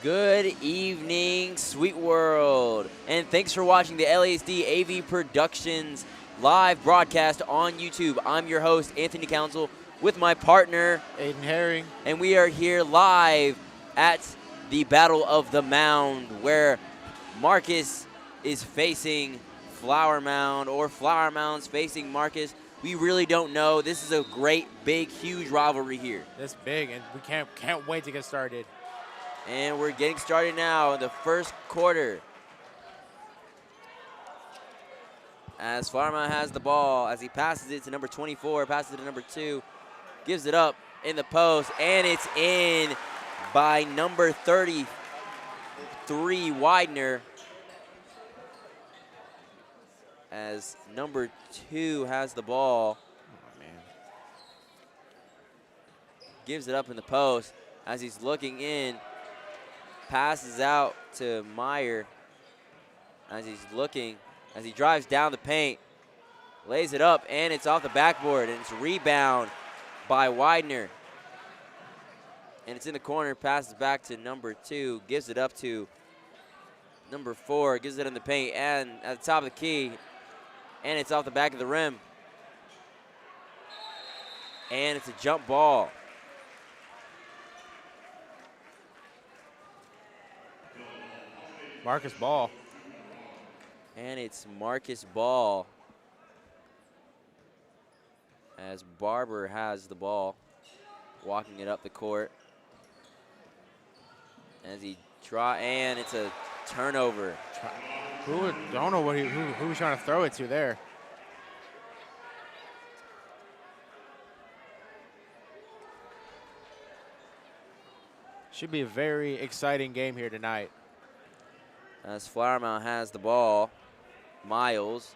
Good evening, Sweet World, and thanks for watching the LASD AV Productions live broadcast on YouTube. I'm your host, Anthony Council, with my partner, Aiden Herring. and we are here live at the Battle of the Mound, where Marcus is facing Flower Mound, or Flower Mound's facing Marcus. We really don't know. This is a great, big, huge rivalry here. This big, and we can't wait to get started. And we're getting started now in the first quarter. As Flower Mound has the ball, as he passes it to number 24, passes it to number 2, gives it up in the post, and it's in by number 33, Widener. As number 2 has the ball. Oh, man. Gives it up in the post as he's looking in. Passes out to Meyer as he's looking, as he drives down the paint, lays it up, and it's off the backboard, and it's a rebound by Widener. And it's in the corner, passes back to number 2, gives it up to number 4, gives it in the paint, and at the top of the key, and it's off the back of the rim. And it's a jump ball. Marcus Ball. And it's Marcus Ball as Barber has the ball, walking it up the court. As he and it's a turnover. Don't know who was trying to throw it to there. Should be a very exciting game here tonight. As Flower Mound has the ball, Miles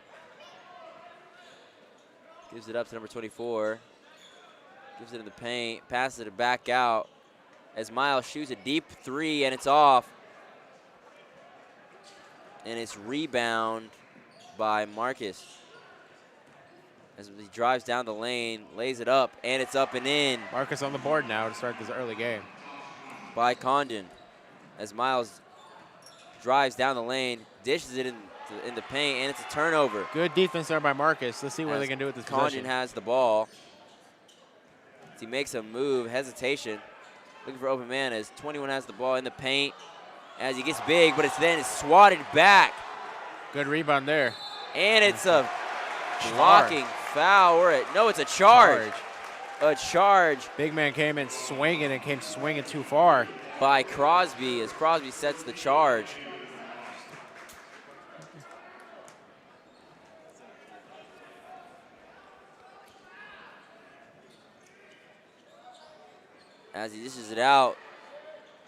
gives it up to number 24, gives it in the paint, passes it back out as Miles shoots a deep 3, and it's off. And it's rebound by Marcus as he drives down the lane, lays it up, and it's up and in. Marcus on the board now to start this early game. By Condon as Miles drives down the lane, dishes it in the paint, and it's a turnover. Good defense there by Marcus. Let's see what they can do with this Condon possession. has the ball. As he makes a move, hesitation, looking for open man as 21 has the ball in the paint as he gets big, but it's swatted back. Good rebound there. And it's a blocking foul. No, it's a charge. A charge. Big man came in swinging and came swinging too far. By Crosby as Crosby sets the charge. As he dishes it out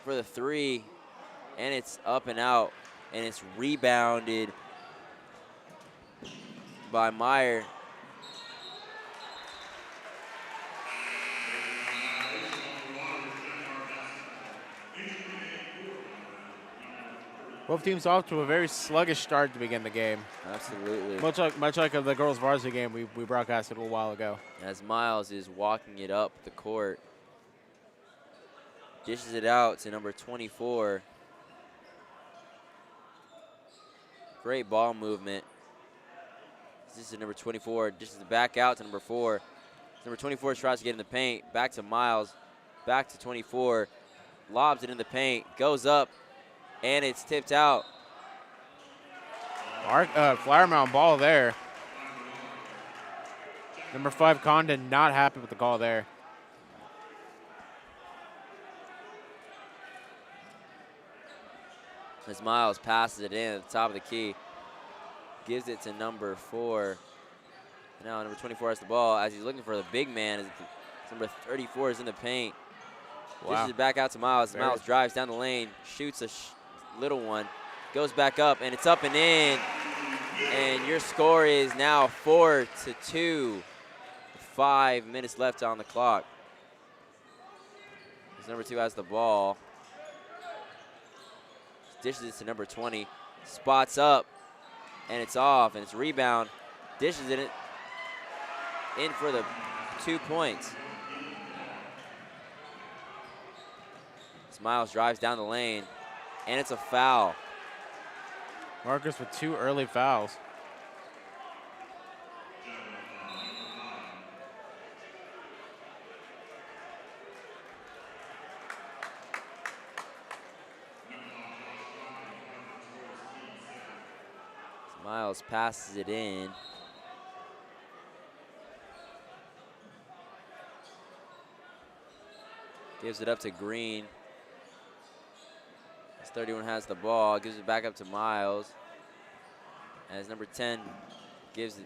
for the 3, and it's up and out, and it's rebounded by Meyer. Both teams off to a very sluggish start to begin the game. Absolutely. Much like the girls' varsity game we broadcasted a little while ago. As Miles is walking it up the court. Dishes it out to number 24. Great ball movement. This is number 24. Dishes it back out to number 4. Number 24 tries to get in the paint. Back to Miles. Back to 24. Lobs it in the paint. Goes up. And it's tipped out. Flower Mound ball there. Number 5, Condon, not happy with the call there. As Miles passes it in at the top of the key. Gives it to number 4. Now number 24 has the ball as he's looking for the big man. As number 34 is in the paint. Wow. Dishes it back out to Miles. Miles drives down the lane, shoots a little one, goes back up, and it's up and in. And your score is now 4-2. 5 minutes left on the clock. As number 2 has the ball. Dishes it to number 20. Spots up, and it's off, and it's rebound. Dishes it in for the 2 points. Miles drives down the lane, and it's a foul. Marcus with 2 early fouls. Miles passes it in. Gives it up to Green. As 31 has the ball, gives it back up to Miles. As number 10 gives the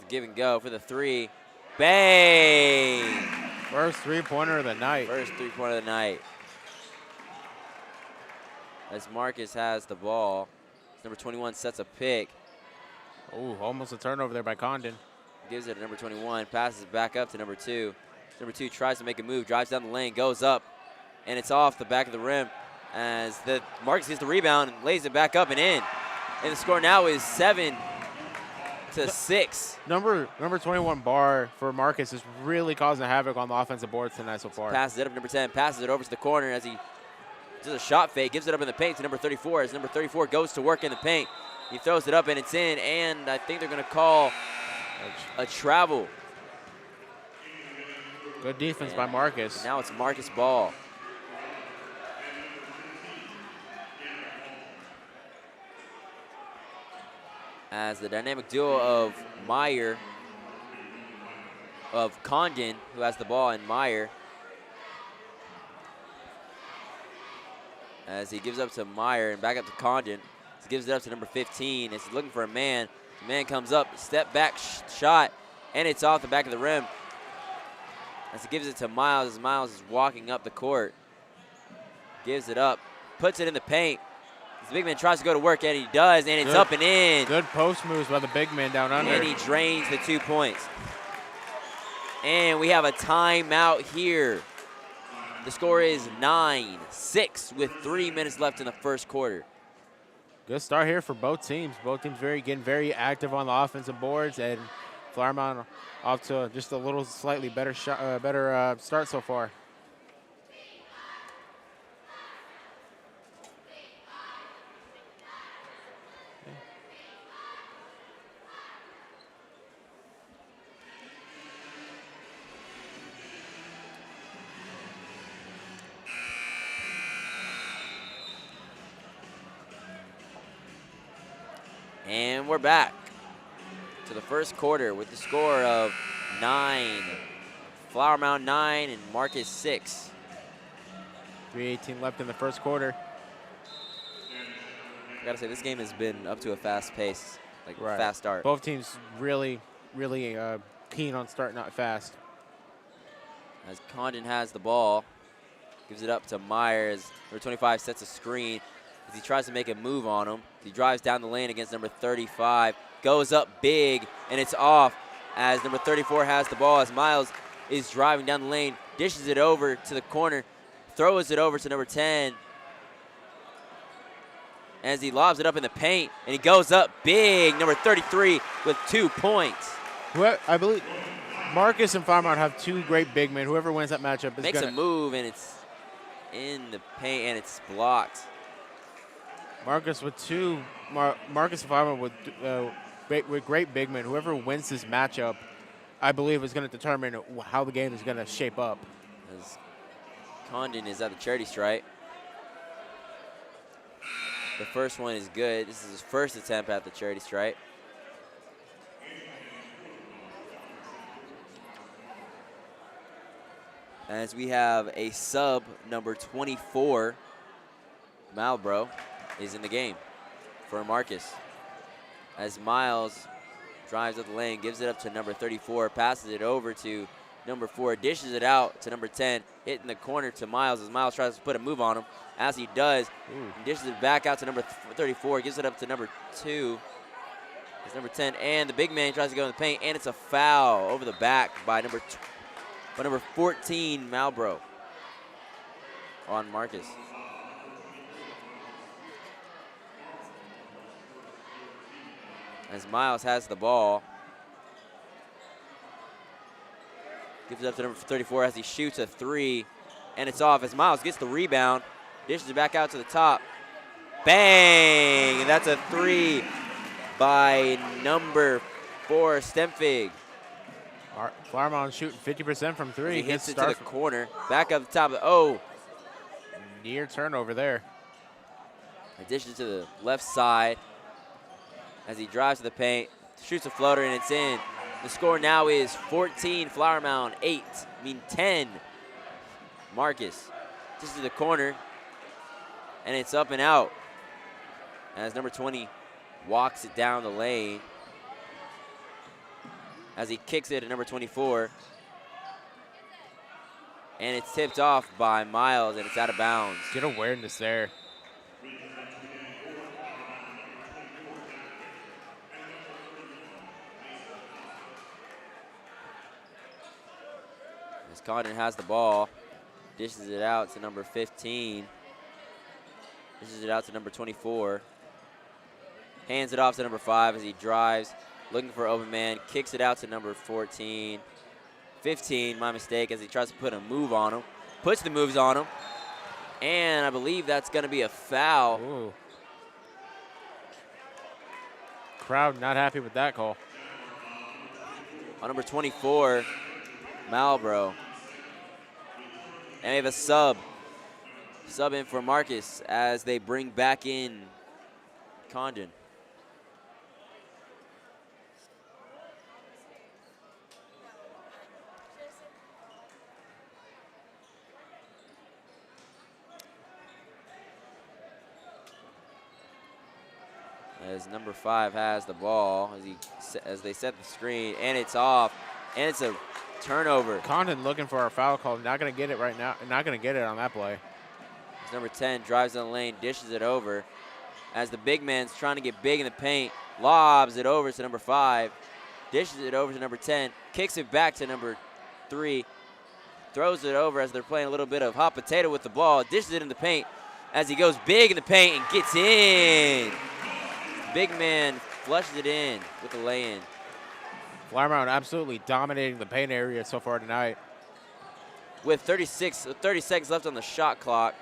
give and go for the 3. Bang! First 3-pointer of the night. First 3-pointer of the night. As Marcus has the ball. Number 21 sets a pick. Oh, almost a turnover there by Condon. Gives it to number 21, passes it back up to number 2. Number 2 tries to make a move, drives down the lane, goes up, and it's off the back of the rim as Marcus gets the rebound and lays it back up and in. And the score now is 7-6. Number 21 Barr for Marcus is really causing havoc on the offensive boards tonight so far. Passes it up to number 10, passes it over to the corner as he does a shot fake, gives it up in the paint to number 34 as number 34 goes to work in the paint. He throws it up and it's in, and I think they're going to call a travel. Good defense by Marcus. Now it's Marcus ball. As the dynamic duo of Condon, who has the ball, and Meyer, as he gives up to Meyer and back up to Condon. He gives it up to number 15 as he's looking for a man. The man comes up, step back shot, and it's off the back of the rim. As he gives it to Miles, as Miles is walking up the court. Gives it up, puts it in the paint. As the big man tries to go to work, and he does, and it's up and in. Good post moves by the big man down under. And he drains the 2 points. And we have a timeout here. The score is 9-6 with 3 minutes left in the first quarter. Good start here for both teams. Both teams getting very active on the offensive boards, and Flower Mound off to just a little slightly better start so far. And we're back to the first quarter with the score of 9. Flower Mound 9 and Marcus 6. 3:18 left in the first quarter. I gotta say, this game has been up to a fast pace, fast start. Both teams really keen on starting out fast. As Condon has the ball, gives it up to Myers. Number 25 sets a screen as he tries to make a move on him. He drives down the lane against number 35, goes up big, and it's off as number 34 has the ball as Miles is driving down the lane, dishes it over to the corner, throws it over to number 10 as he lobs it up in the paint, and he goes up big, number 33 with 2 points. I believe Marcus and Flower Mound have 2 great big men. Whoever wins that matchup is makes a move, and it's in the paint, and it's blocked. Marcus with 2. Marcus and Flower Mound with great big men. Whoever wins this matchup, I believe, is going to determine how the game is going to shape up. As Condon is at the charity stripe. The first one is good. This is his first attempt at the charity stripe. As we have a sub, number 24, Malbro, is in the game for Marcus. As Miles drives up the lane, gives it up to number 34, passes it over to number 4, dishes it out to number 10, hitting the corner to Miles as Miles tries to put a move on him. As he does, he dishes it back out to number 34, gives it up to number 2. It's number 10, and the big man tries to go in the paint, and it's a foul over the back by number 14, Malbro, on Marcus. As Miles has the ball. Gives it up to number 34 as he shoots a 3, and it's off as Miles gets the rebound, dishes it back out to the top, Bang! And that's a 3 by number 4, Stemfig. Flower Mound shooting 50% from 3. He hits it to the corner. Back up the top of the, near turnover there. Addition to the left side as he drives to the paint, shoots a floater, and it's in. The score now is 14, Flower Mound 10. Marcus just to the corner, and it's up and out as number 20 walks it down the lane as he kicks it at number 24. And it's tipped off by Miles, and it's out of bounds. Good awareness there. As Condon has the ball, dishes it out to number 15. Dishes it out to number 24. Hands it off to number 5 as he drives, looking for open man. Kicks it out to number 14. 15, my mistake, as he tries to put a move on him. Puts the moves on him. And I believe that's going to be a foul. Ooh. Crowd not happy with that call. On number 24, Malbro. And we have a sub. Sub in for Marcus as they bring back in Condon. As number 5 has the ball as they set the screen, and it's off, and it's a turnover. Condon looking for our foul call, not going to get it right now. Not going to get it on that play. As number 10 drives down the lane, dishes it over, as the big man's trying to get big in the paint, lobs it over to number 5, dishes it over to number 10, kicks it back to number 3, throws it over as they're playing a little bit of hot potato with the ball, dishes it in the paint as he goes big in the paint and gets in. Big man flushes it in with the lay-in. Flower Mound absolutely dominating the paint area so far tonight. With 30 seconds left on the shot clock.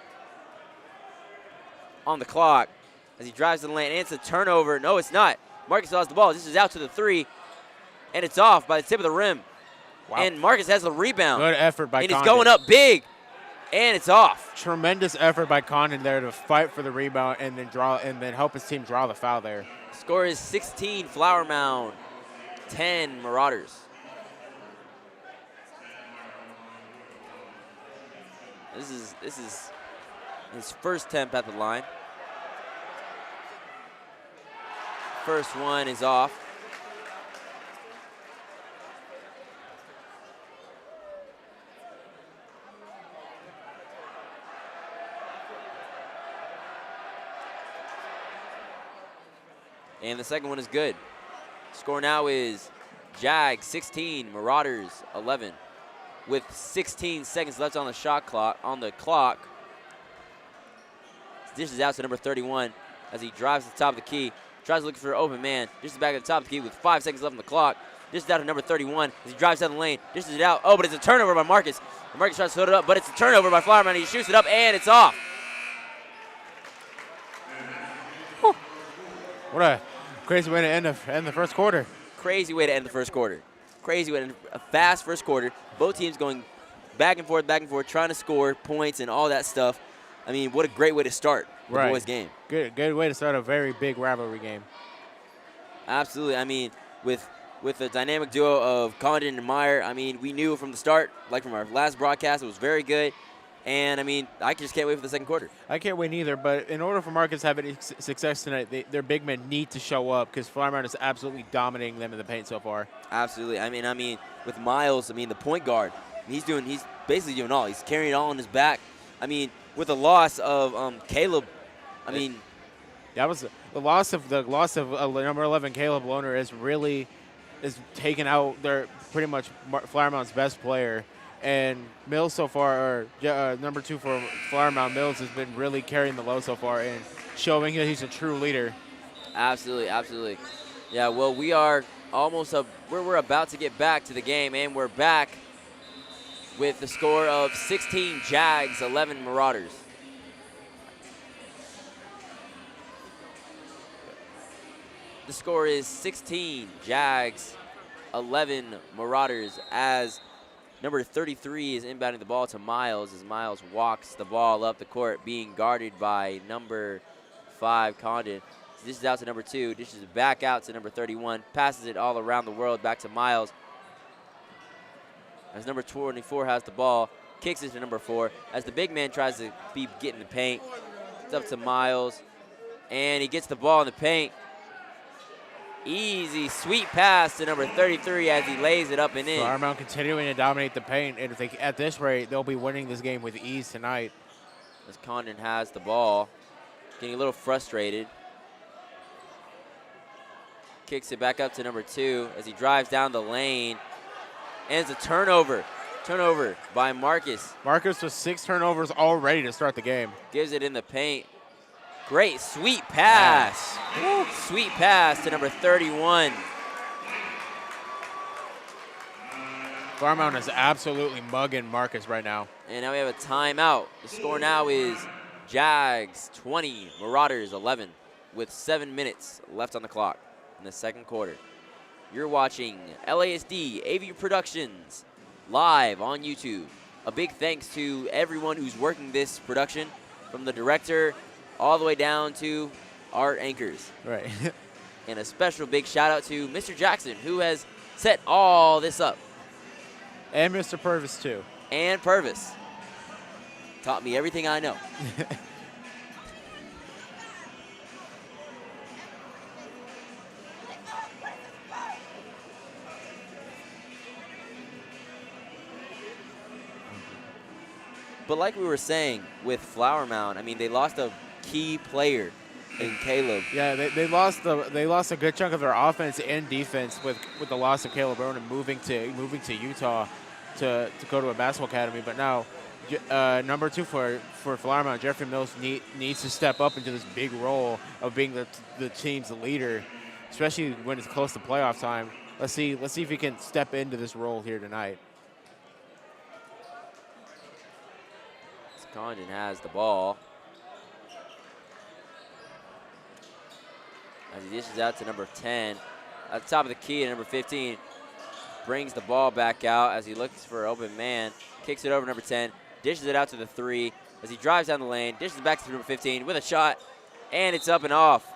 On the clock as he drives to the lane, and it's a turnover. No, it's not. Marcus lost the ball. This is out to the 3, and it's off by the tip of the rim. Wow. And Marcus has the rebound. Good effort by Condon. Condon. And he's going up big, and it's off. Tremendous effort by Condon there to fight for the rebound and then help his team draw the foul there. Score is 16, Flower Mound, 10, Marauders. This is his first attempt at the line. First one is off. And the second one is good. Score now is Jags 16, Marauders 11. With 16 seconds left on the shot clock, dishes out to number 31 as he drives to the top of the key. Tries to look for an open man. Dishes back at the top of the key with 5 seconds left on the clock. Dishes out to number 31 as he drives down the lane. Dishes it out. Oh, but it's a turnover by Marcus. And Marcus tries to put it up, but it's a turnover by Flower Mound. He shoots it up, and it's off. Whew. What a crazy way to end the first quarter. Crazy way to end the first quarter. Crazy way to end a fast first quarter. Both teams going back and forth, trying to score points and all that stuff. I mean, what a great way to start the boys' game. Good way to start a very big rivalry game. Absolutely. I mean, with the dynamic duo of Condon and Meyer, I mean, we knew from the start, like from our last broadcast, it was very good. And, I mean, I just can't wait for the second quarter. I can't wait either, but in order for Marcus to have any success tonight, their big men need to show up because Flower Mound is absolutely dominating them in the paint so far. Absolutely. I mean, with Miles, I mean, the point guard, he's basically doing all. He's carrying it all on his back. I mean, with the loss of Caleb, I mean. That was the loss of number 11, Caleb Lohner, is taking out their pretty much Flower Mound's best player. And Mills so far, number 2 for Flower Mound, Mills has been really carrying the load so far and showing that he's a true leader. Absolutely, absolutely. Yeah, well, we are almost we're about to get back to the game, and we're back with the score of 16 Jags, 11 Marauders. The score is 16 Jags, 11 Marauders, as number 33 is inbounding the ball to Miles as Miles walks the ball up the court, being guarded by number 5, Condon. Dishes out to number 2, dishes it back out to number 31, passes it all around the world back to Miles. As number 24 has the ball, kicks it to number 4. As the big man tries to get in the paint, it's up to Miles, and he gets the ball in the paint. Easy, sweet pass to number 33 as he lays it up and in. Flower Mound continuing to dominate the paint, and if they, at this rate, they'll be winning this game with ease tonight. As Condon has the ball, getting a little frustrated. Kicks it back up to number 2 as he drives down the lane. And it's a turnover. Turnover by Marcus. Marcus with 6 turnovers already to start the game. Gives it in the paint. Great, sweet pass. Yes. Sweet pass to number 31. Flower Mound is absolutely mugging Marcus right now. And now we have a timeout. The score now is Jags 20, Marauders 11, with 7 minutes left on the clock in the second quarter. You're watching LASD AV Productions live on YouTube. A big thanks to everyone who's working this production, from the director all the way down to our anchors. Right. And a special big shout out to Mr. Jackson, who has set all this up. And Mr. Purvis, too. And Purvis. Taught me everything I know. But like we were saying with Flower Mound, I mean, they lost a key player in Caleb. Yeah, they lost a good chunk of their offense and defense with the loss of Caleb Ronan moving to Utah to go to a basketball academy. But now number 2 for Flower Mound, Jeffrey Mills needs to step up into this big role of being the team's leader, especially when it's close to playoff time. Let's see if he can step into this role here tonight. Condon has the ball. As he dishes out to number 10. At the top of the key, number 15 brings the ball back out as he looks for an open man. Kicks it over number 10. Dishes it out to the 3 as he drives down the lane. Dishes it back to number 15 with a shot. And it's up and off.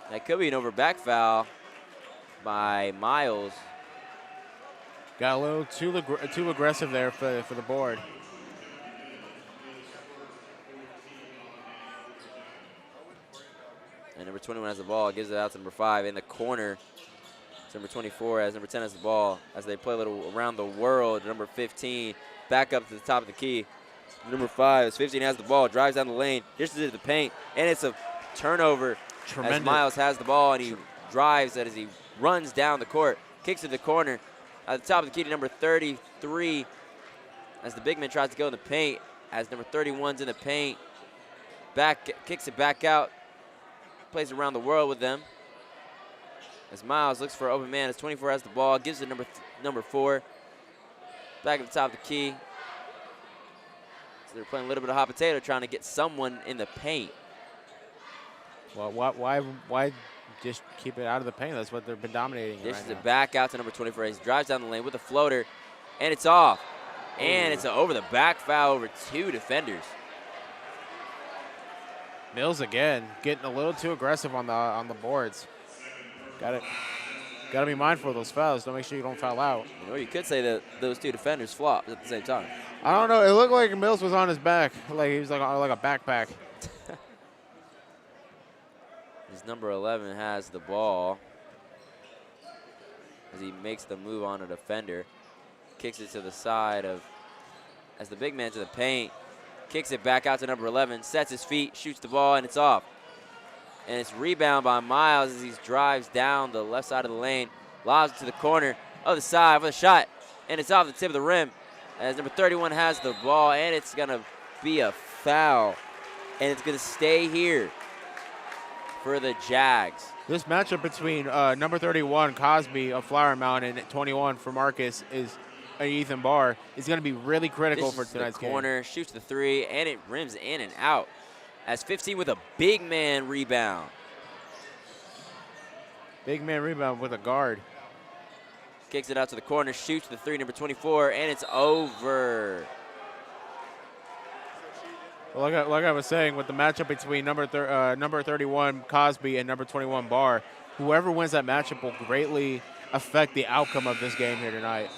That could be an over back foul by Miles. Got a little too aggressive there for the board. And number 21 has the ball, gives it out to number 5 in the corner. So number 24 as number 10 has the ball as they play a little around the world. Number 15 back up to the top of the key. Number 5 as 15 has the ball, drives down the lane, dishes it to the paint, and it's a turnover. Tremendous. As Miles has the ball and he drives as he runs down the court, kicks to the corner. At the top of the key to number 33 as the big man tries to go in the paint. As number 31's in the paint, kicks it back out. Plays around the world with them. As Miles looks for an open man, as 24 has the ball, gives it number 4. Back at the top of the key. So they're playing a little bit of hot potato, trying to get someone in the paint. Well, why just keep it out of the paint? That's what they've been dominating. Dishes it back out to number 24. He drives down the lane with a floater, and it's off. And it's an over the back foul over 2 defenders. Mills again, getting a little too aggressive on the boards. Got to be mindful of those fouls. Don't make sure you don't foul out. You know, you could say that those 2 defenders flopped at the same time. I don't know. It looked like Mills was on his back, like he was like a backpack. His number 11 has the ball as he makes the move on a defender, kicks it to the side as the big man to the paint. Kicks it back out to number 11, sets his feet, shoots the ball, and it's off. And it's rebound by Miles as he drives down the left side of the lane, lobs it to the corner of the side for the shot, and it's off the tip of the rim as number 31 has the ball, and it's going to be a foul, and it's going to stay here for the Jags. This matchup between number 31, Cosby of Flower Mound, and 21 for Marcus Ethan Barr is going to be really critical for tonight's game. Corner, shoots the 3, and it rims in and out. As 15 with a big man rebound. Big man rebound with a guard. Kicks it out to the corner, shoots the three, number 24, and it's over. Well, like I was saying, with the matchup between number 31 Cosby and number 21 Barr, whoever wins that matchup will greatly affect the outcome of this game here tonight.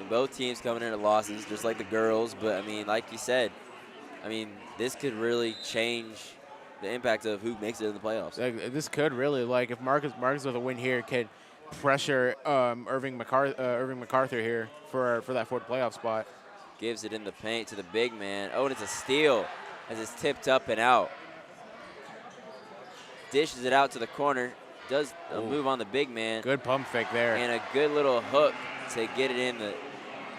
And both teams coming into losses, just like the girls. But, I mean, like you said, I mean, this could really change the impact of who makes it in the playoffs. This could really, like, if Marcus with a win here could pressure Irving MacArthur here for that fourth playoff spot. Gives it in the paint to the big man. Oh, and it's a steal as it's tipped up and out. Dishes it out to the corner. Does a move on the big man. Good pump fake there. And a good little hook to get it in the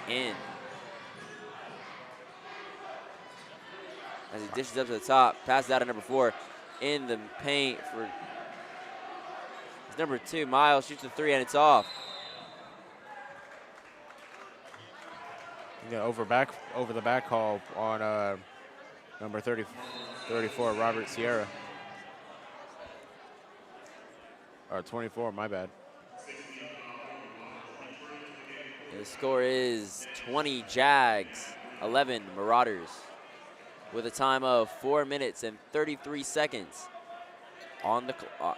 end. As he dishes up to the top, passes out to number 4 in the paint for it's number 2. Miles shoots the 3 and it's off. Yeah, over the back call on number 34, Robert Sierra. Or 24, my bad. The score is 20 Jags, 11 Marauders, with a time of 4 minutes and 33 seconds on the clock.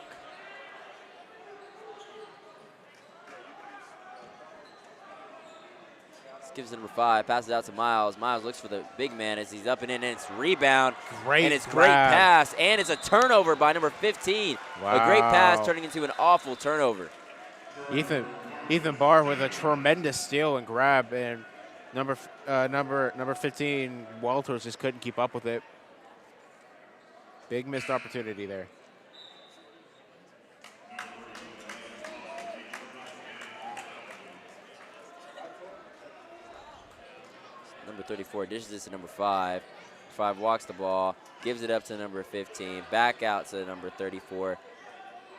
Gives it number 5, passes out to Miles. Miles looks for the big man as he's up and in, and it's rebound. Great Great pass, and it's a turnover by number 15. Wow. A great pass turning into an awful turnover. Ethan Barr with a tremendous steal and grab, and number 15 Walters just couldn't keep up with it. Big missed opportunity there. Number 34 dishes it to number 5. 5 walks the ball, gives it up to number 15, back out to number 34,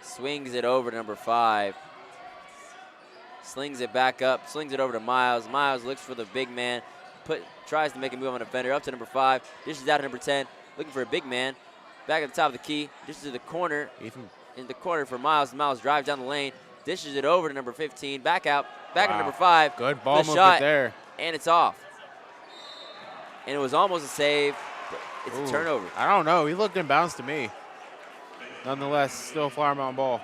swings it over to number 5, slings it back up, slings it over to Miles. Miles looks for the big man, tries to make a move on a defender, up to number 5, dishes out to number 10, looking for a big man, back at the top of the key, dishes to the corner, in the corner for Miles. Miles drives down the lane, dishes it over to number 15, back out, back to number 5. Good ball movement shot, there. And it's off. And it was almost a save, but it's a turnover. I don't know. He looked inbounds to me. Nonetheless, still Flower Mound ball.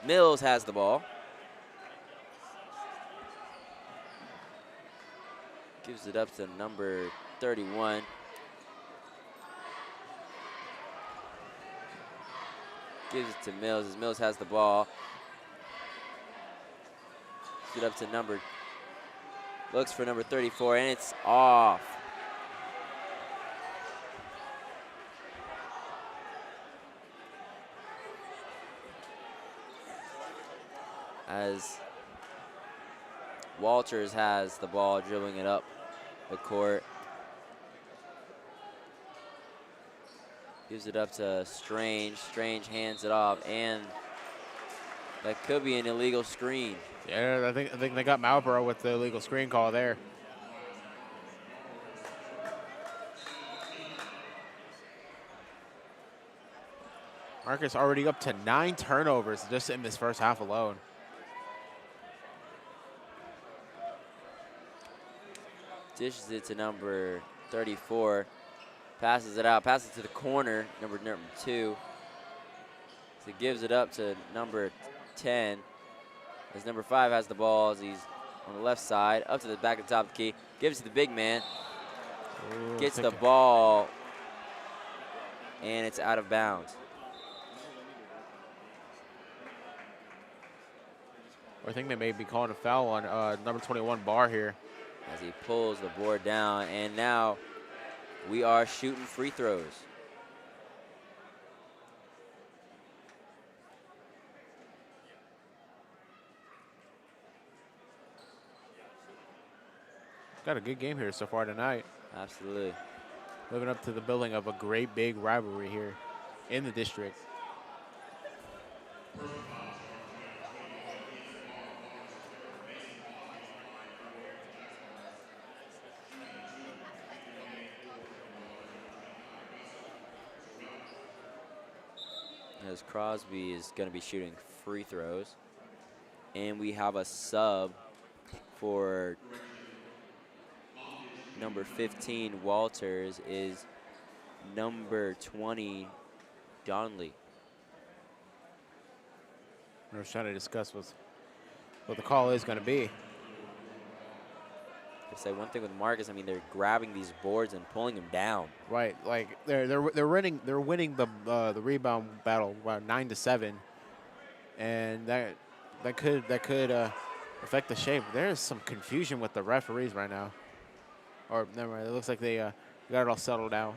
Mills has the ball. Gives it up to number 31. Gives it to Mills as Mills has the ball. Gives it up to looks for number 34, and it's off. As Walters has the ball, dribbling it up the court. Gives it up to Strange. Strange hands it off, and that could be an illegal screen. Yeah, I think they got Malborough with the illegal screen call there. Marcus already up to 9 turnovers just in this first half alone. Dishes it to number 34. Passes it out. Passes it to the corner, number 2. So gives it up to number 10. As number 5 has the ball as he's on the left side. Up to the back of the top of the key. Gives it to the big man. Gets the ball. And it's out of bounds. I think they may be calling a foul on number 21 Barr here. As he pulls the board down, and now we are shooting free throws. Got a good game here so far tonight. Absolutely. Living up to the billing of a great big rivalry here in the district. as Crosby is going to be shooting free throws. And we have a sub for number 15, Walters, is number 20, Donley. I was trying to discuss what the call is going to be. To say one thing with Marcus, I mean, they're grabbing these boards and pulling them down. Right, like they're winning the rebound battle about 9-7, and that could affect the shape. There's some confusion with the referees right now. Or never mind, it looks like they got it all settled out.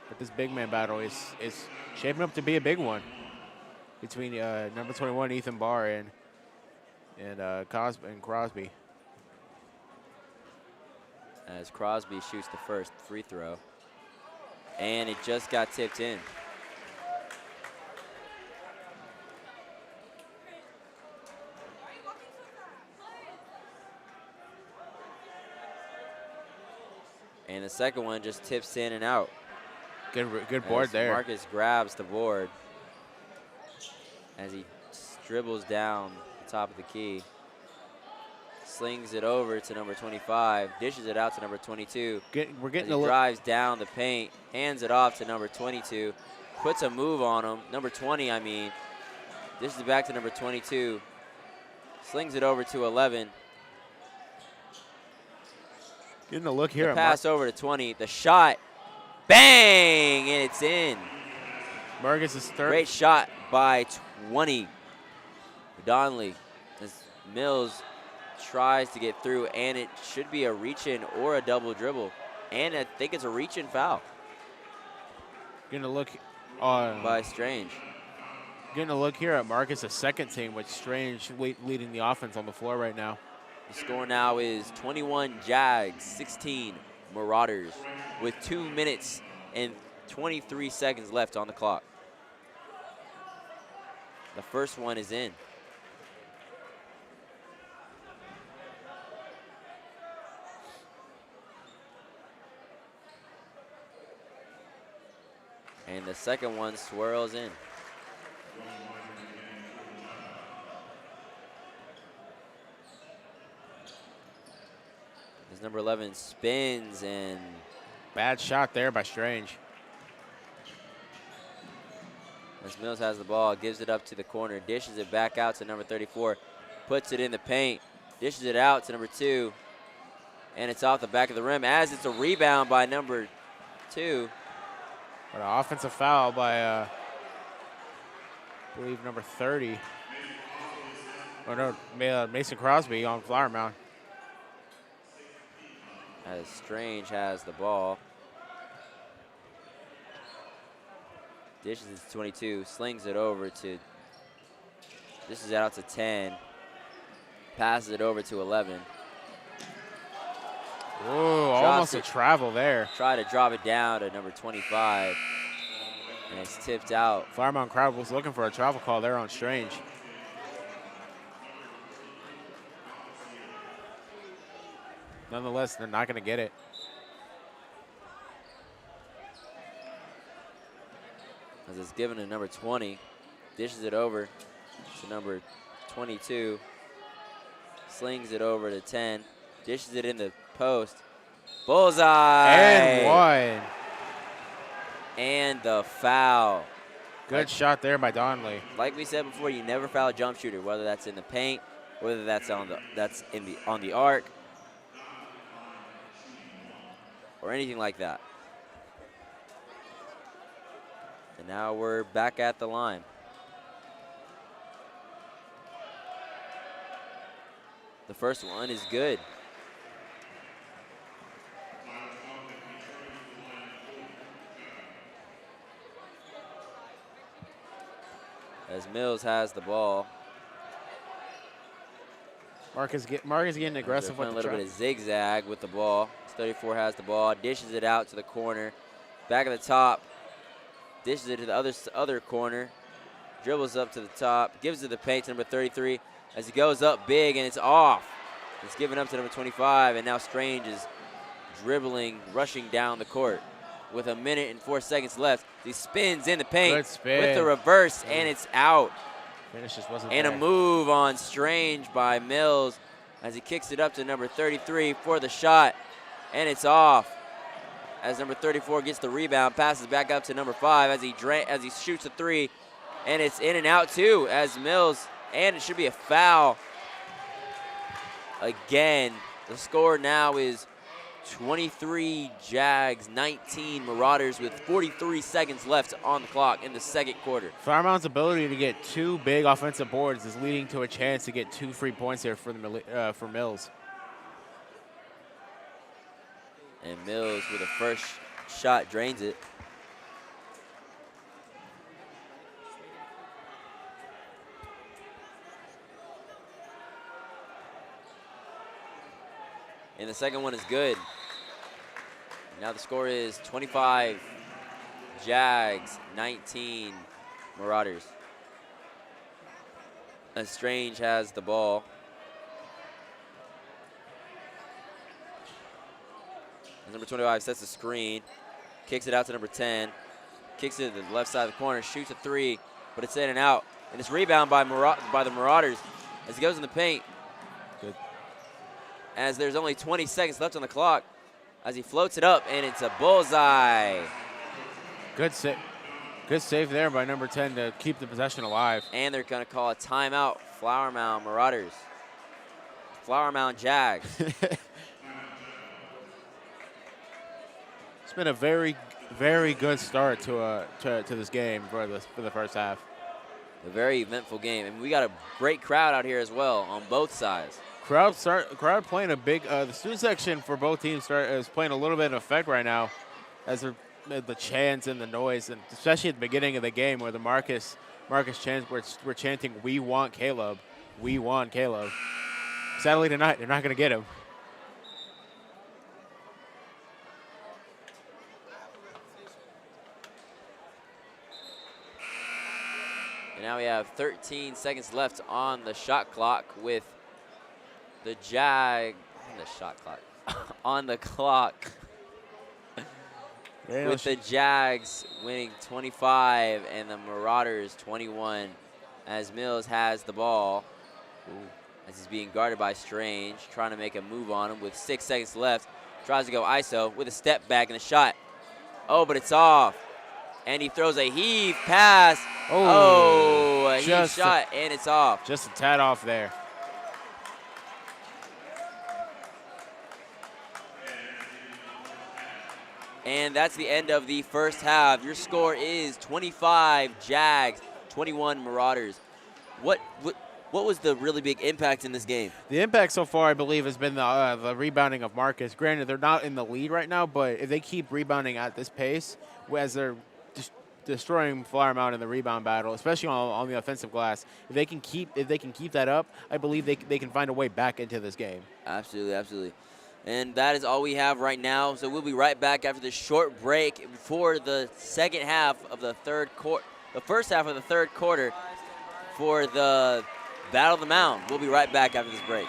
But this big man battle is shaping up to be a big one between number 21 Ethan Barr and Crosby. As Crosby shoots the first free throw, and it just got tipped in. And the second one just tips in and out. Good board as there. Marcus grabs the board as he dribbles down the top of the key. Slings it over to number 25, dishes it out to number 22. We're getting he drives down the paint, hands it off to number 22, puts a move on him. Number 20, I mean. Dishes it back to number 22. Slings it over to 11. Getting a look here. The pass over to 20. The shot. Bang! And it's in. Marcus is third. Great shot by 20. Donley. As Mills tries to get through, and it should be a reach-in or a double dribble. And I think it's a reach-in foul. Getting a look on by Strange. Getting a look here at Marcus' second team, with Strange leading the offense on the floor right now. The score now is 21 Jags, 16 Marauders, with 2 minutes and 23 seconds left on the clock. The first one is in. And the second one swirls in. As number 11 spins, and bad shot there by Strange. As Mills has the ball, gives it up to the corner, dishes it back out to number 34, puts it in the paint, dishes it out to number 2, and it's off the back of the rim as it's a rebound by number 2. But an offensive foul by, I believe, number 30. Oh, no, Mason Crosby on Flower Mound. As Strange has the ball. Dishes it to 22, slings it over to, dishes it out to 10, passes it over to 11. Whoa, almost a travel there. Try to drop it down to number 25, and it's tipped out. Flower Mound crowd was looking for a travel call there on Strange. Nonetheless, they're not going to get it. As it's given to number 20, dishes it over to number 22, slings it over to 10, dishes it in the post, bullseye! And one. And the foul. Good shot there by Donley. Like we said before, you never foul a jump shooter, whether that's in the paint, whether that's on the arc, or anything like that. And now we're back at the line. The first one is good. As Mills has the ball. Marcus getting aggressive with a the little bit of zigzag with the ball. 34 has the ball, dishes it out to the corner. Back at the top, dishes it to the other corner. Dribbles up to the top, gives it the paint to number 33 as he goes up big, and it's off. It's given up to number 25, and now Strange is dribbling, rushing down the court. with a minute and 4 seconds left. He spins in the paint Good spin. with the reverse, and it's out. Finish just wasn't And there. a move on Strange by Mills as he kicks it up to number 33 for the shot, and it's off. As number 34 gets the rebound, passes back up to number 5 as he shoots a 3, and it's in and out too as Mills, and it should be a foul. Again, the score now is 23 Jags, 19 Marauders with 43 seconds left on the clock in the second quarter. Flower Mound's ability to get 2 big offensive boards is leading to a chance to get 2 free points here for Mills. And Mills with a first shot drains it. And the second one is good. Now the score is 25 Jags, 19 Marauders. As Strange has the ball. And number 25 sets the screen, kicks it out to number 10, kicks it to the left side of the corner, shoots a 3, but it's in and out. And it's rebound by the Marauders as he goes in the paint. Good. As there's only 20 seconds left on the clock, as he floats it up, and it's a bullseye. Good save there by number 10 to keep the possession alive. And they're going to call a timeout, Flower Mound Marauders. Flower Mound Jags. It's been a very, very good start to this game for the first half. A very eventful game, and we got a great crowd out here as well on both sides. Crowd playing a big. The student section for both teams is playing a little bit of effect right now, as the chants and the noise, and especially at the beginning of the game where the Marcus chants were chanting, "We want Caleb, we want Caleb." Sadly tonight they're not going to get him. And now we have 13 seconds left on the shot clock with the on the clock. With the Jags winning 25 and the Marauders 21 as Mills has the ball. As he's being guarded by Strange, trying to make a move on him with 6 seconds left. Tries to go ISO with a step back and a shot. Oh, but it's off. And he throws a heave pass. A heave shot, and it's off. Just a tad off there. And that's the end of the first half. Your score is 25 Jags, 21 Marauders. What was the really big impact in this game? The impact so far, I believe, has been the rebounding of Marcus. Granted, they're not in the lead right now, but if they keep rebounding at this pace, as they're destroying Flower Mound in the rebound battle, especially on the offensive glass, if they can keep that up, I believe they can find a way back into this game. Absolutely, absolutely. And that is all we have right now. So we'll be right back after this short break for the second half of the first half of the third quarter for the Battle of the Mound. We'll be right back after this break.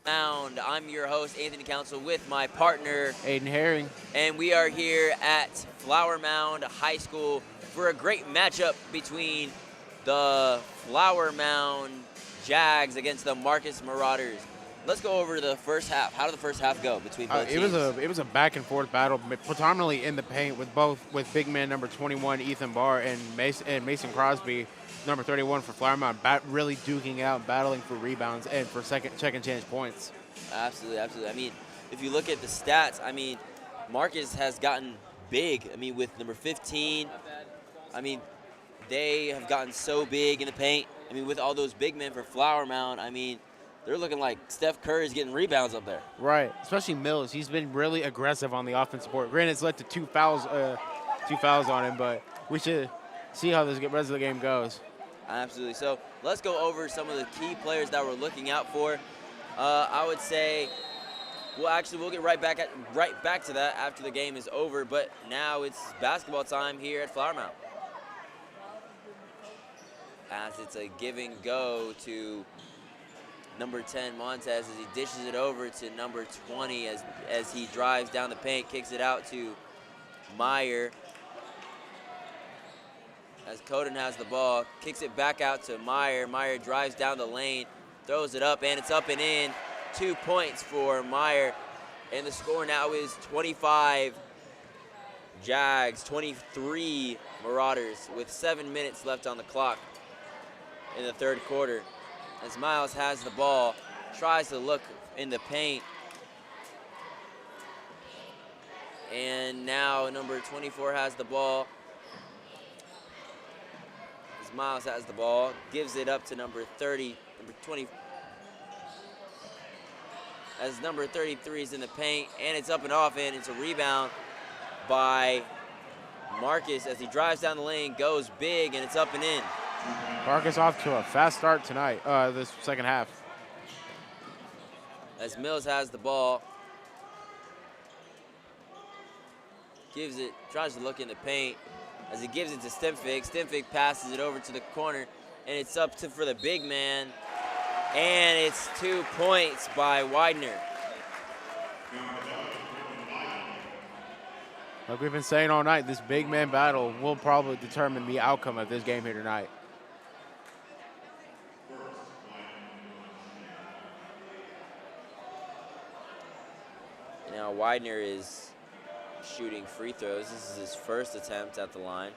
Mound. I'm your host, Anthony Council, with my partner, Aiden Herring. and we are here at Flower Mound High School for a great matchup between the Flower Mound Jags against the Marcus Marauders. Let's go over the first half. How did the first half go between both teams? It was a back and forth battle, predominantly in the paint with big man number 21 Ethan Barr and Mason Crosby, number 31 for Flower Mound, really duking out, battling for rebounds and for second chance points. Absolutely, absolutely. I mean, if you look at the stats, I mean, Marcus has gotten big. I mean, with number 15, I mean, they have gotten so big in the paint. I mean, with all those big men for Flower Mound, I mean, they're looking like Steph Curry's getting rebounds up there. Right, especially Mills. He's been really aggressive on the offensive board. Granted, it's led to two fouls on him, but we should see how this rest of the game goes. Absolutely. So let's go over some of the key players that we're looking out for. I would say, we'll get right back to that after the game is over. But now it's basketball time here at Flower Mound. As it's a give and go to number 10 Montez as he dishes it over to number 20 as he drives down the paint, kicks it out to Meyer. As Coden has the ball, kicks it back out to Meyer. Meyer drives down the lane, throws it up, and it's up and in. 2 points for Meyer. And the score now is 25 Jags, 23 Marauders, with 7 minutes left on the clock in the third quarter. As Miles has the ball, tries to look in the paint. And now number 24 has the ball. As Miles has the ball, gives it up to number 20. As number 33 is in the paint, and it's up and off, and it's a rebound by Marcus as he drives down the lane, goes big, and it's up and in. Marcus off to a fast start tonight, this second half. As Mills has the ball, tries to look in the paint. As he gives it to Stimfig, Stimfig passes it over to the corner, and it's up for the big man, and it's 2 points by Widener. Like we've been saying all night, this big man battle will probably determine the outcome of this game here tonight. Now Widener is shooting free throws. This is his first attempt at the line.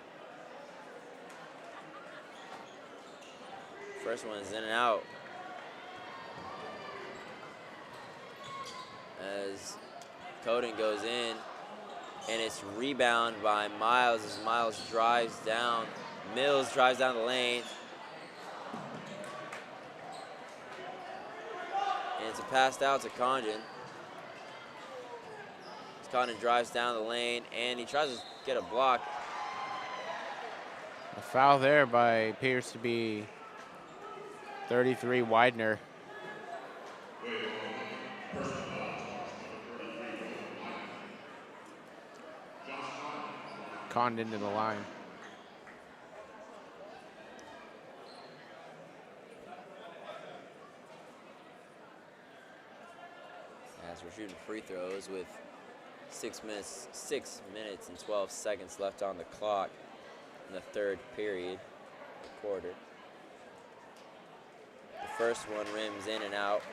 First one is in and out. As Coden goes in, and it's rebound by Miles as Miles drives down. Mills drives down the lane. And it's a pass out to Condon. Condon drives down the lane, and he tries to get a block. A foul there by appears to be 33 Widener. Condon to the line. As we're shooting free throws with 6 minutes and 12 seconds left on the clock in the third period, the quarter. The first one rims in and out.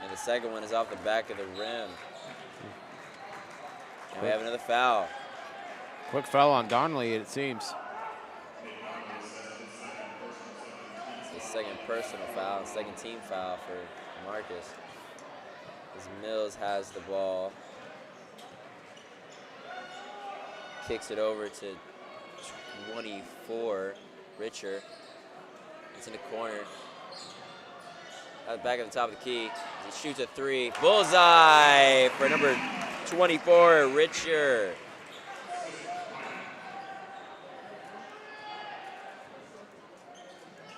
And the second one is off the back of the rim. And we have another foul. Quick foul on Donnelly, it seems. It's the second personal foul, second team foul for Marcus. As Mills has the ball. Kicks it over to 24, Richer. It's in the corner. At the back of the top of the key. He shoots a three. Bullseye for number 24, Richer.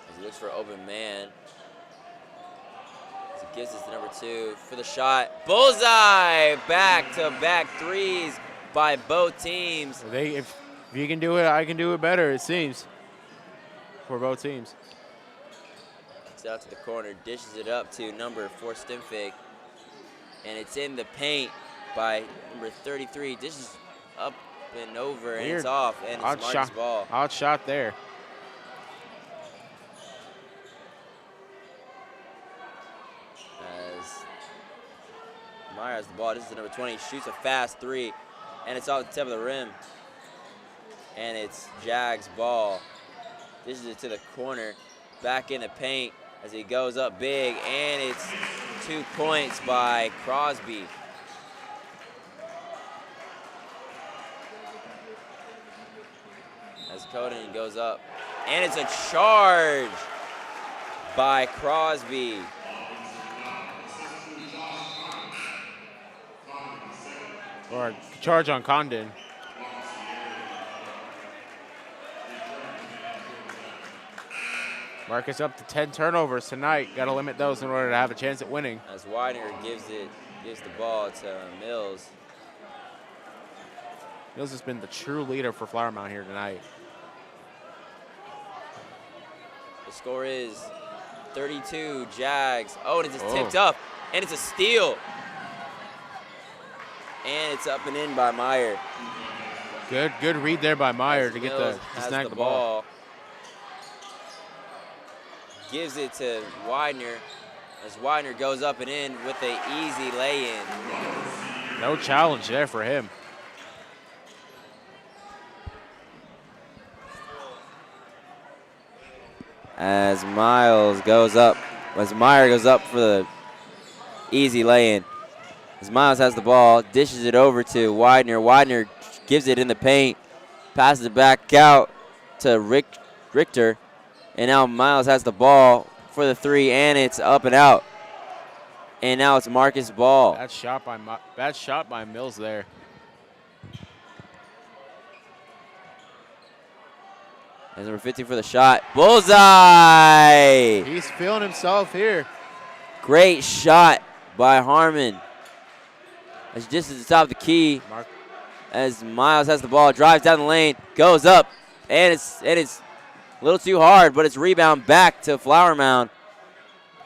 As he looks for open man. As So gives us the number 2 for the shot. Bullseye! Back-to-back threes by both teams. If you can do it, I can do it better, it seems, for both teams. Gets out to the corner, dishes it up to number 4, Stimfig. And it's in the paint by number 33. Dishes up and over, and it's off, and it's Marcus' ball. Outshot there. As Meyer has the ball, this is the number 20, shoots a fast 3, and it's off the tip of the rim. And it's Jag's ball. Dishes it to the corner, back in the paint as he goes up big, and it's 2 points by Crosby. As Coden goes up, and it's a charge by Crosby. Or charge on Condon. Marcus up to 10 turnovers tonight. Got to limit those in order to have a chance at winning. As Widener gives the ball to Mills. Mills has been the true leader for Flower Mound here tonight. The score is 32 Jags. Oh, and it's just tipped up, and it's a steal. And it's up and in by Meyer. Good read there by Meyer to get to snag the ball. Gives it to Widener as Widener goes up and in with an easy lay-in. No challenge there for him. As Meyer goes up for the easy lay-in. As Miles has the ball, dishes it over to Widener. Widener gives it in the paint, passes it back out to Richter. And now Miles has the ball for the 3, and it's up and out. And now it's Marcus' ball. Bad shot by Mills there. As number 15 for the shot. Bullseye! He's feeling himself here. Great shot by Harmon. As just at the top of the key. As Miles has the ball, drives down the lane, goes up, and it's a little too hard, but it's rebound back to Flower Mound.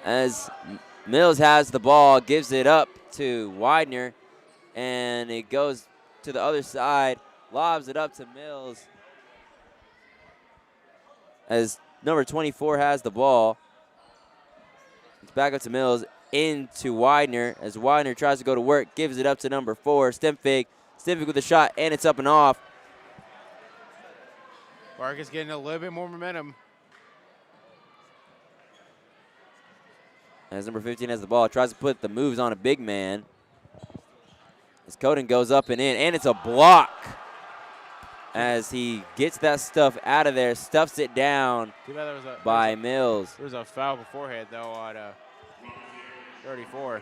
As Mills has the ball, gives it up to Widener, and it goes to the other side, lobs it up to Mills. As number 24 has the ball. It's back up to Mills, into Widener, as Widener tries to go to work, gives it up to number 4, Stimfig. Stimfig with a shot, and it's up and off. Marcus getting a little bit more momentum. As number 15 has the ball, tries to put the moves on a big man. As Coden goes up and in, and it's a block. As he gets that stuff out of there, stuffs it down by Mills. There was a foul beforehand, though, on 34.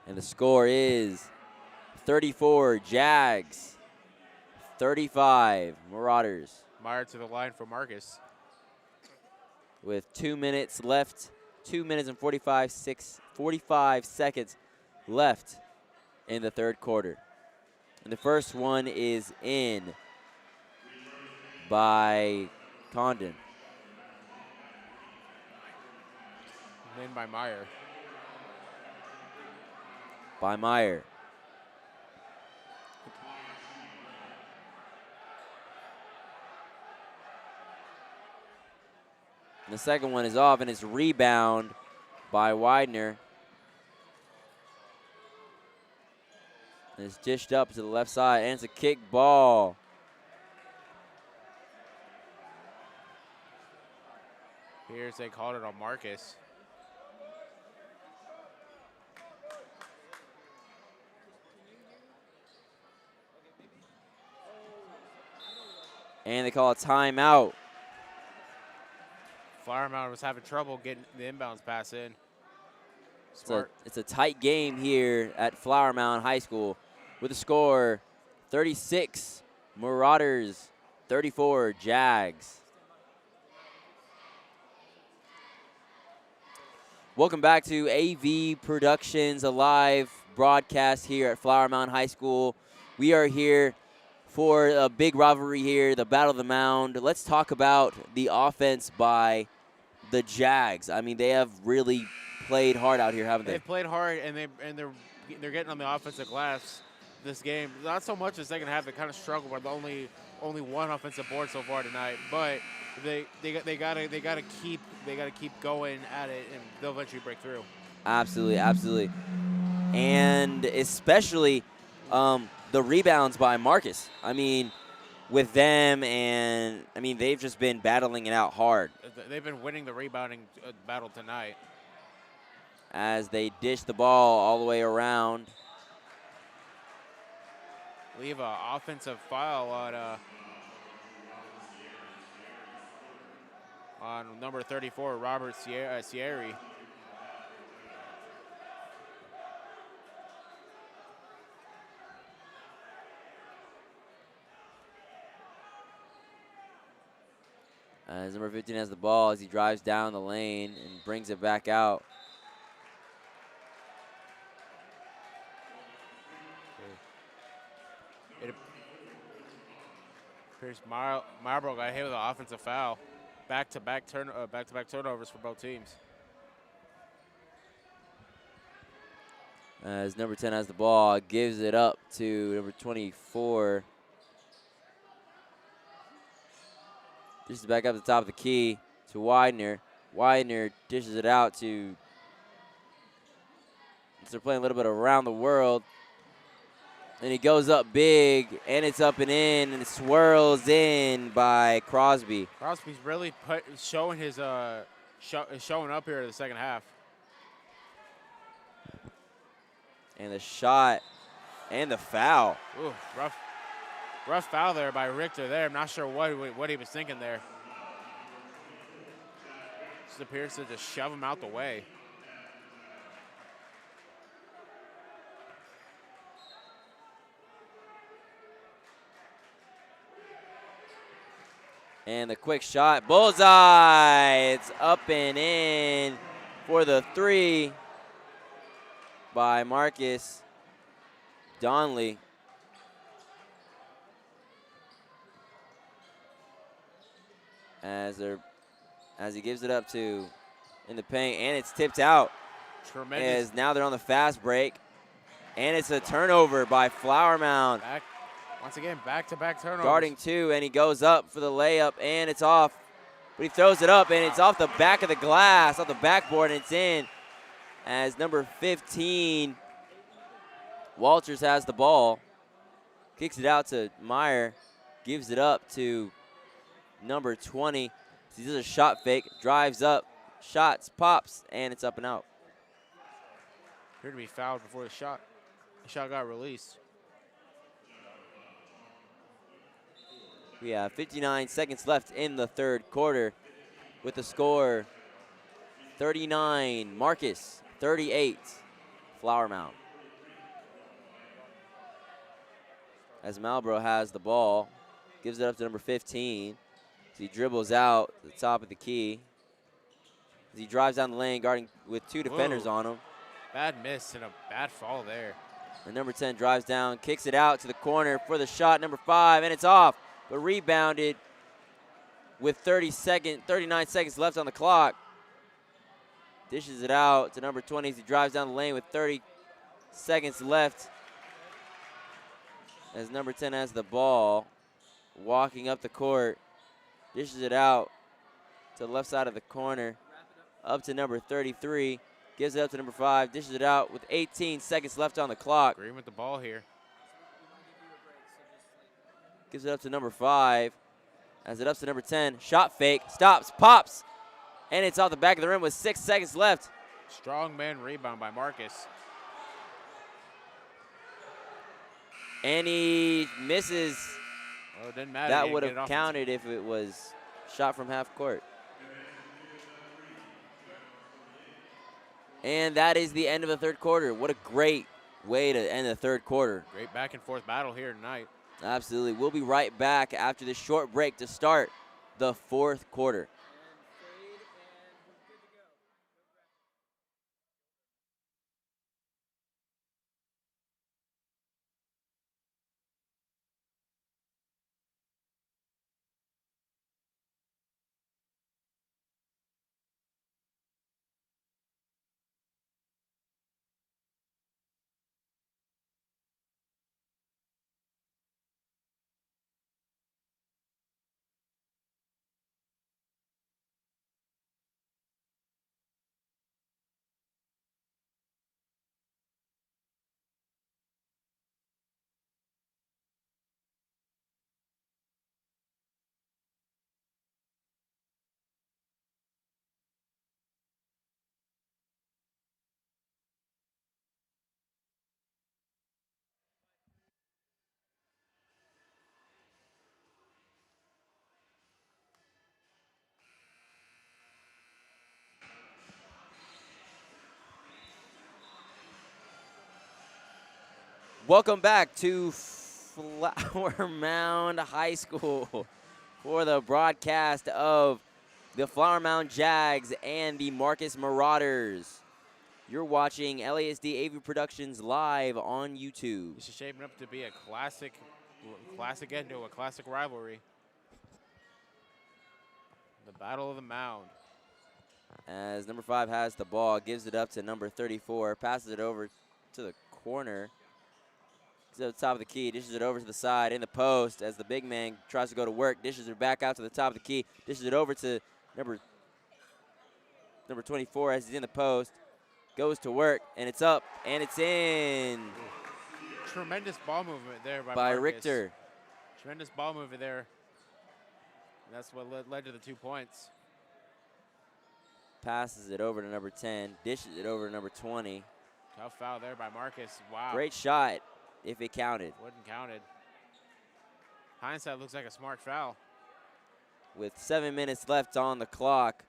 And the score is 34 Jags, 35 Marauders. Meyer to the line for Marcus. With 2 minutes left, 2 minutes and 45 seconds left in the third quarter. And the first one is in by Condon. In by Meyer. By Meyer. And the second one is off, and it's rebound by Widener. And it's dished up to the left side, and it's a kick ball. Here's they called it on Marcus. And they call a timeout. Flower Mound was having trouble getting the inbounds pass in. It's a tight game here at Flower Mound High School with a score 36 Marauders, 34 Jags. Welcome back to AV Productions, a live broadcast here at Flower Mound High School. We are here for a big rivalry here, the Battle of the Mound. Let's talk about the offense by the Jags. I mean, they have really played hard out here, haven't they? They've played hard, and they're getting on the offensive glass this game. Not so much the second half. They kind of struggled with only one offensive board so far tonight, but they gotta keep going at it, and they'll eventually break through. Absolutely, absolutely. And especially the rebounds by Marcus. I mean, with them, and I mean, they've just been battling it out hard They've been winning the rebounding battle tonight. as they dish the ball all the way around. Leave an offensive foul on number 34, Robert Sierri. As number 15 has the ball as he drives down the lane and brings it back out. It appears Marlboro got hit with an offensive foul. Back-to-back turnovers for both teams. As number 10 has the ball, gives it up to number 24. Dishes it back up the top of the key to Widener. Widener dishes it out to. They're playing a little bit around the world. And he goes up big, and it's up and in, and it swirls in by Crosby. Crosby's really showing his showing up here in the second half. And the shot and the foul. Ooh, rough foul there by Richter there. I'm not sure what he was thinking there. Just appears to just shove him out the way. And the quick shot, bullseye. It's up and in for the three by Marcus Donley. As he gives it up to in the paint, and it's tipped out. Tremendous. As now they're on the fast break, and it's a turnover by Flower Mound. Once again, back-to-back turnovers. Guarding two, and he goes up for the layup, and it's off. But he throws it up, and it's off the back of the glass, off the backboard, and it's in. As number 15, Walters has the ball. Kicks it out to Meyer. Gives it up to number 20. He does a shot fake, drives up, shots, pops, and it's up and out. Appeared to be fouled before the shot got released. We have 59 seconds left in the third quarter with the score 39 Marcus, 38 Flower Mound. As Marlboro has the ball, gives it up to number 15. As he dribbles out to the top of the key. As he drives down the lane, guarding with two defenders on him. Bad miss and a bad fall there. And number 10 drives down, kicks it out to the corner for the shot, number 5, and it's off. But rebounded with 39 seconds left on the clock. Dishes it out to number 20 as he drives down the lane with 30 seconds left. As number 10 has the ball, walking up the court, dishes it out to the left side of the corner, up to number 33, gives it up to number 5, dishes it out with 18 seconds left on the clock. Agreeing with the ball here. Gives it up to number 5, as it up to number 10, shot fake, stops, pops, and it's off the back of the rim with 6 seconds left. Strong man rebound by Marcus. And he misses. Oh, it didn't matter. That would have counted if it was shot from half court. And that is the end of the third quarter. What a great way to end the third quarter. Great back and forth battle here tonight. Absolutely. We'll be right back after this short break to start the fourth quarter. Welcome back to Flower Mound High School for the broadcast of the Flower Mound Jags and the Marcus Marauders. You're watching LASD AV Productions live on YouTube. This is shaping up to be a classic end to a classic rivalry. The Battle of the Mound. As number 5 has the ball, gives it up to number 34, passes it over to the corner. He's at the top of the key, dishes it over to the side in the post as the big man tries to go to work, dishes it back out to the top of the key, dishes it over to number 24 as he's in the post, goes to work, and it's up, and it's in. Tremendous ball movement there by by Marcus. Richter. Tremendous ball movement there. And that's what led to the 2 points. Passes it over to number 10, dishes it over to number 20. Tough foul there by Marcus. Wow. Great shot if it counted. Wasn't counted. Hindsight looks like a smart foul. With 7 minutes left on the clock,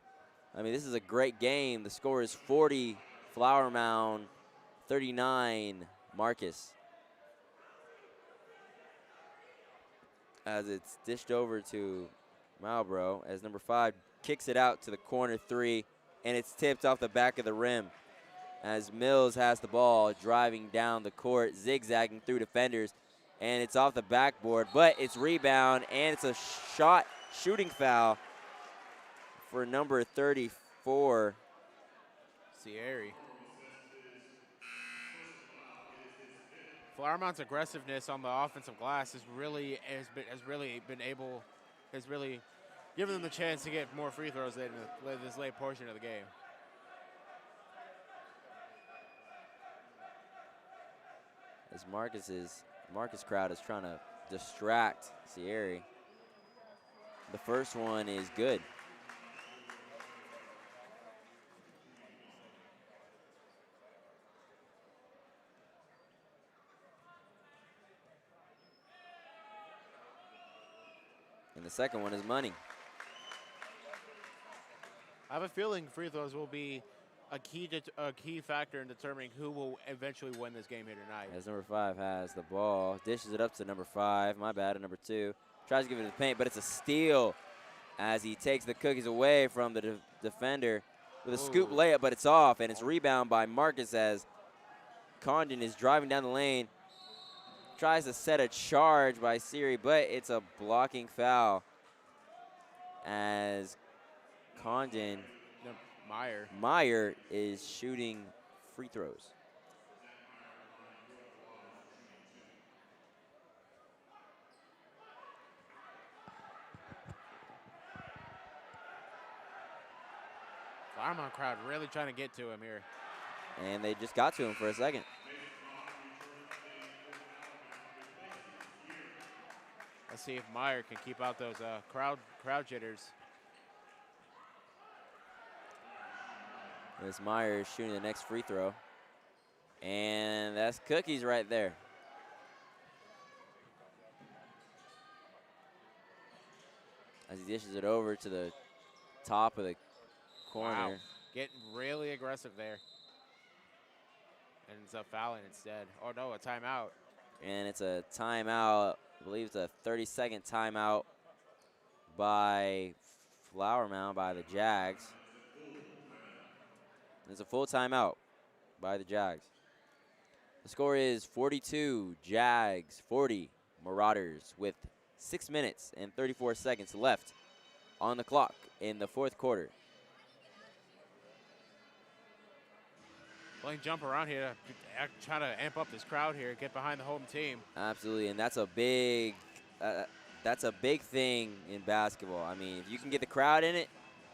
I mean, this is a great game. The score is 40 Flower Mound, 39 Marcus. As it's dished over to Malbro as number 5 kicks it out to the corner 3, and it's tipped off the back of the rim as Mills has the ball driving down the court, zigzagging through defenders, and it's off the backboard, but it's rebound, and it's a shooting foul for number 34. Sierra. Flower Mound's aggressiveness on the offensive glass has really given them the chance to get more free throws in this late portion of the game. As Marcus crowd is trying to distract Sierra. The first one is good. And the second one is money. I have a feeling free throws will be a key factor in determining who will eventually win this game here tonight. As number 5 has the ball, dishes it up to number 5. My bad, number 2 tries to give it to the paint, but it's a steal as he takes the cookies away from the defender with a scoop layup, but it's off, and it's rebound by Marcus as Condon is driving down the lane, tries to set a charge by Siri, but it's a blocking foul as Condon Meyer is shooting free throws. Flower Mound crowd really trying to get to him here. And they just got to him for a second. Let's see if Meyer can keep out those crowd jitters. As Meyer is shooting the next free throw. And that's cookies right there. As he dishes it over to the top of the corner. Wow. Getting really aggressive there. And it's a fouling instead. Oh no, a timeout. And it's a timeout. I believe it's a 30-second timeout by Flower Mound, by the Jags. It's a full timeout by the Jags. The score is 42 Jags, 40 Marauders, with 6 minutes and 34 seconds left on the clock in the fourth quarter. Playing jump around here, trying to amp up this crowd here, get behind the home team. Absolutely, and that's a big thing in basketball. I mean, if you can get the crowd in it,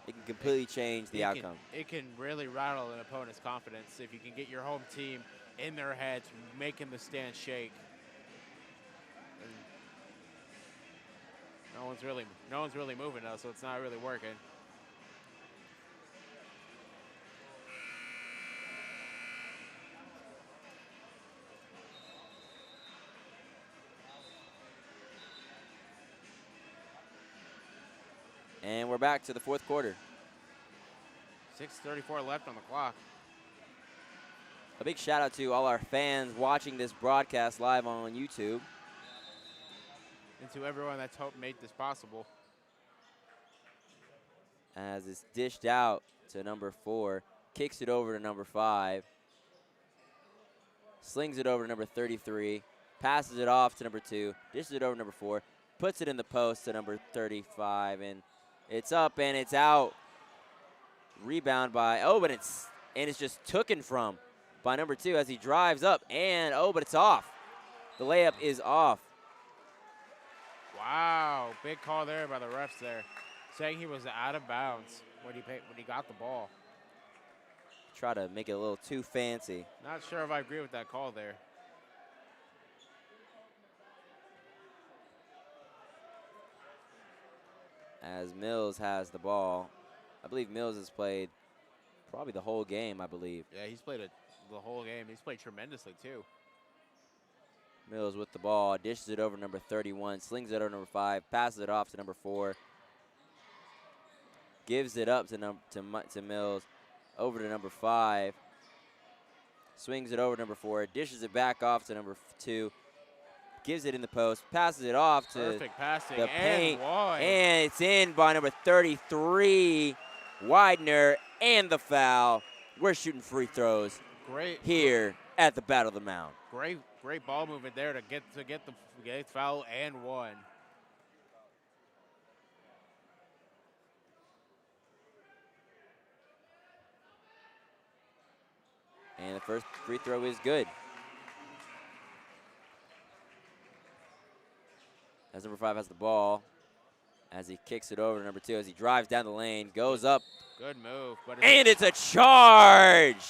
it can completely change the outcome. It can really rattle an opponent's confidence if you can get your home team in their heads, making the stand shake. And no one's really moving though, so it's not really working. And we're back to the fourth quarter. 6:34 left on the clock. A big shout out to all our fans watching this broadcast live on YouTube. And to everyone that's helped make this possible. As it's dished out to number 4, kicks it over to number 5, slings it over to number 33, passes it off to number 2, dishes it over to number 4, puts it in the post to number 35, and it's up and it's out. Rebound by, but it's just taken from by number 2 as he drives up, and but it's off. The layup is off. Wow, big call there by the refs there, saying he was out of bounds when he got the ball. Try to make it a little too fancy. Not sure if I agree with that call there. As Mills has the ball. I believe Mills has played probably the whole game, I believe. Yeah, he's played the whole game. He's played tremendously, too. Mills with the ball, dishes it over number 31, slings it over number 5, passes it off to number 4, gives it up to Mills, over to number 5, swings it over to number 4, dishes it back off to number 2, gives it in the post, passes it off to perfect passing the paint, and it's in by number 33, Widener, and the foul. We're shooting free throws here at the Battle of the Mound. Great ball movement there to get the foul and one. And the first free throw is good. As number 5 has the ball, as he kicks it over to number 2, as he drives down the lane, goes up. Good move. And it's a charge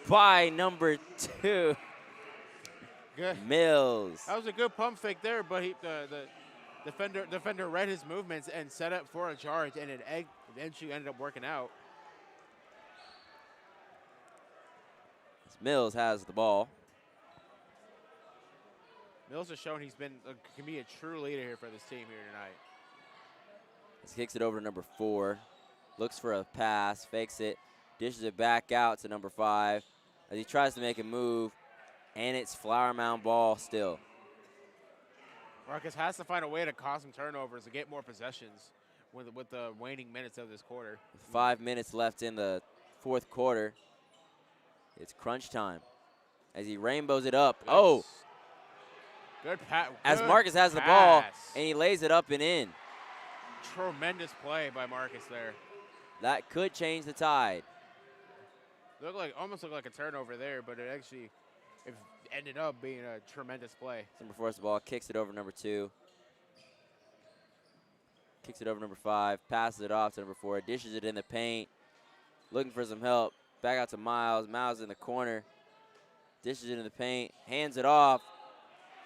by number 2, good. Mills. That was a good pump fake there, but the defender read his movements and set up for a charge, and it eventually ended up working out. Mills has the ball. Mills has shown can be a true leader here for this team here tonight. He kicks it over to number 4, looks for a pass, fakes it, dishes it back out to number 5 as he tries to make a move, and it's Flower Mound ball still. Marcus has to find a way to cause some turnovers to get more possessions with the waning minutes of this quarter. With 5 minutes left in the 4th quarter, it's crunch time as he rainbows it up. Good pass. As Marcus has the ball, and he lays it up and in. Tremendous play by Marcus there. That could change the tide. Almost looked like a turnover there, but it ended up being a tremendous play. Number 4 has the ball, kicks it over number 2. Kicks it over number 5, passes it off to number 4, dishes it in the paint, looking for some help. Back out to Miles. Miles in the corner, dishes it in the paint, hands it off,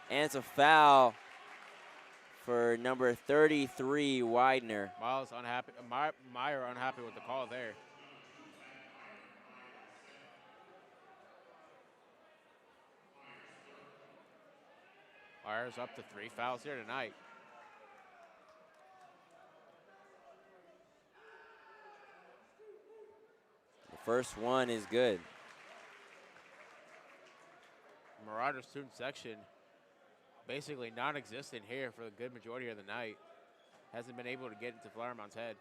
and it's a foul for number 33, Widener. Miles unhappy. Meyer unhappy with the call there. Meyer's up to 3 fouls here tonight. The first one is good. Marauder student section basically non-existent here for the good majority of the night. Hasn't been able to get into Flower Mound's head.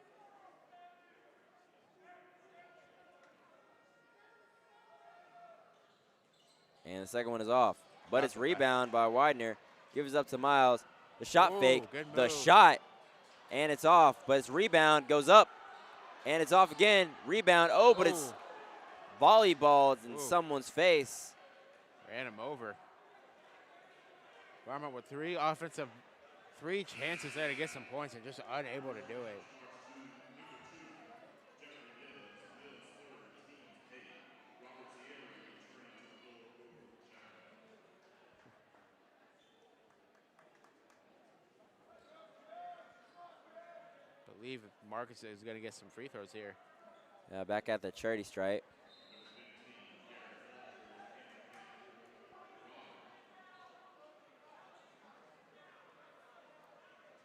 And the second one is off. But it's rebound by Widener. Gives up to Miles. The shot fake. The shot. And it's off. But it's rebound. Goes up. And it's off again. Rebound. But it's volleyballed in someone's face. Ran him over. Farmer with 3 chances there to get some points and just unable to do it. I believe Marcus is going to get some free throws here. Yeah, back at the charity stripe.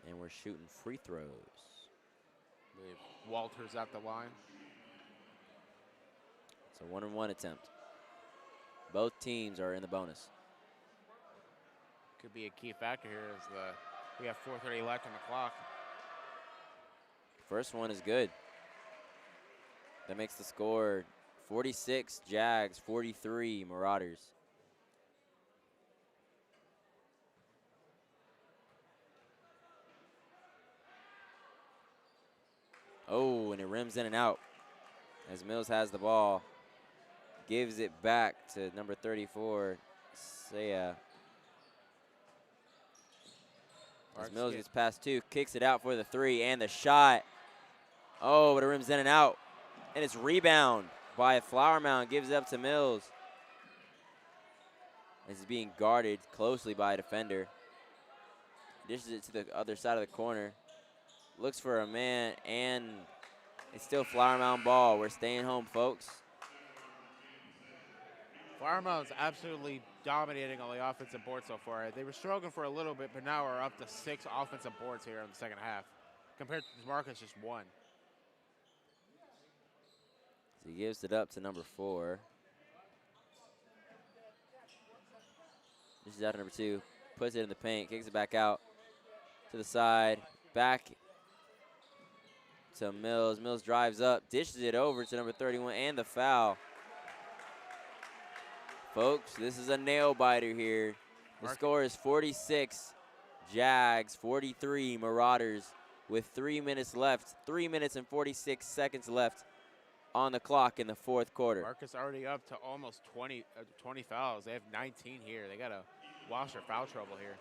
And we're shooting free throws. I believe Walter's at the line. So 1-on-1 attempt. Both teams are in the bonus. Could be a key factor here as we have 4:30 left on the clock. First one is good. That makes the score 46 Jags, 43 Marauders. Oh, and it rims in and out as Mills has the ball. Gives it back to number 34, Saya. As Mills gets past 2, kicks it out for the 3, and the shot. Oh, but it rims in and out. And it's rebound by Flower Mound, gives it up to Mills. This is being guarded closely by a defender. Dishes it to the other side of the corner. Looks for a man, and it's still Flower Mound ball. We're staying home, folks. Flower Mound's absolutely dominating on the offensive board so far. They were struggling for a little bit, but now we're up to 6 offensive boards here in the second half, compared to Marcus just 1. So he gives it up to number 4. This is out to number 2. Puts it in the paint, kicks it back out to the side. Back to Mills. Mills drives up, dishes it over to number 31, and the foul. Folks, this is a nail biter here. The score is 46 Jags, 43 Marauders with 3 minutes left. 3 minutes and 46 seconds left on the clock in the fourth quarter. Marcus already up to almost 20 fouls. They have 19 here. They got to wash their foul trouble here.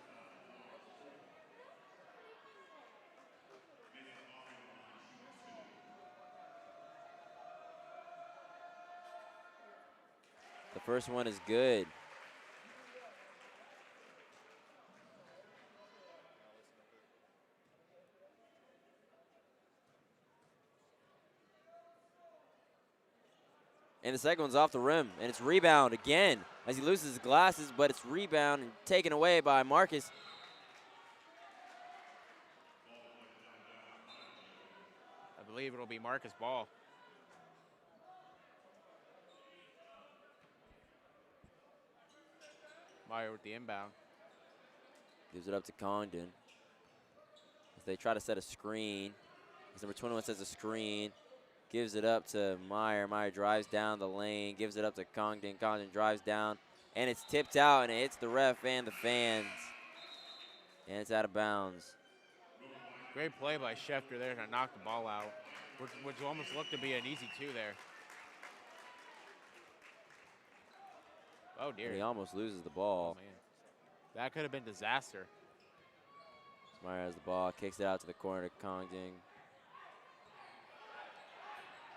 The first one is good. And the second one's off the rim, and it's rebound again as he loses his glasses, but it's rebound and taken away by Marcus. I believe it'll be Marcus' ball. Meyer with the inbound. Gives it up to Congdon as they try to set a screen. As number 21 sets a screen. Gives it up to Meyer. Meyer drives down the lane. Gives it up to Congdon. Congdon drives down. And it's tipped out, and it hits the ref and the fans. And it's out of bounds. Great play by Schefter there to knock the ball out, which almost looked to be an easy 2 there. Oh, dear. And he almost loses the ball. Oh, man. That could have been disaster. Meyer has the ball. Kicks it out to the corner to Congdon.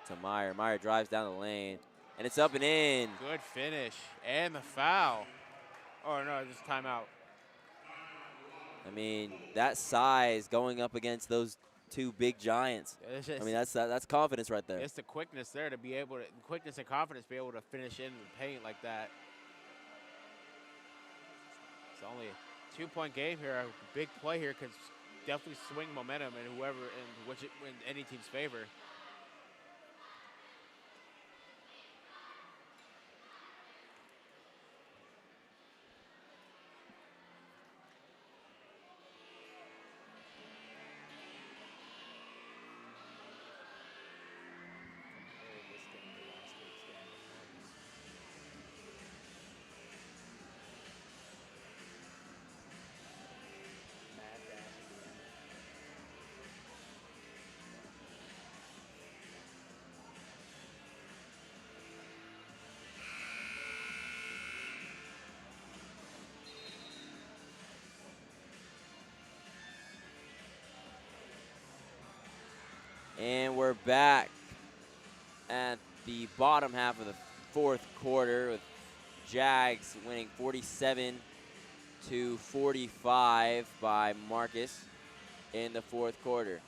To Meyer. Meyer drives down the lane, and it's up and in. Good finish, and the foul. Oh, no, just timeout. I mean, that size going up against those 2 big giants. I mean, that's confidence right there. It's the quickness there to be able to, quickness and confidence to be able to finish in the paint like that. It's only a 2-point game here. A big play here could definitely swing momentum in in any team's favor. And we're back at the bottom half of the fourth quarter with Jags winning 47-45 by Marcus in the fourth quarter.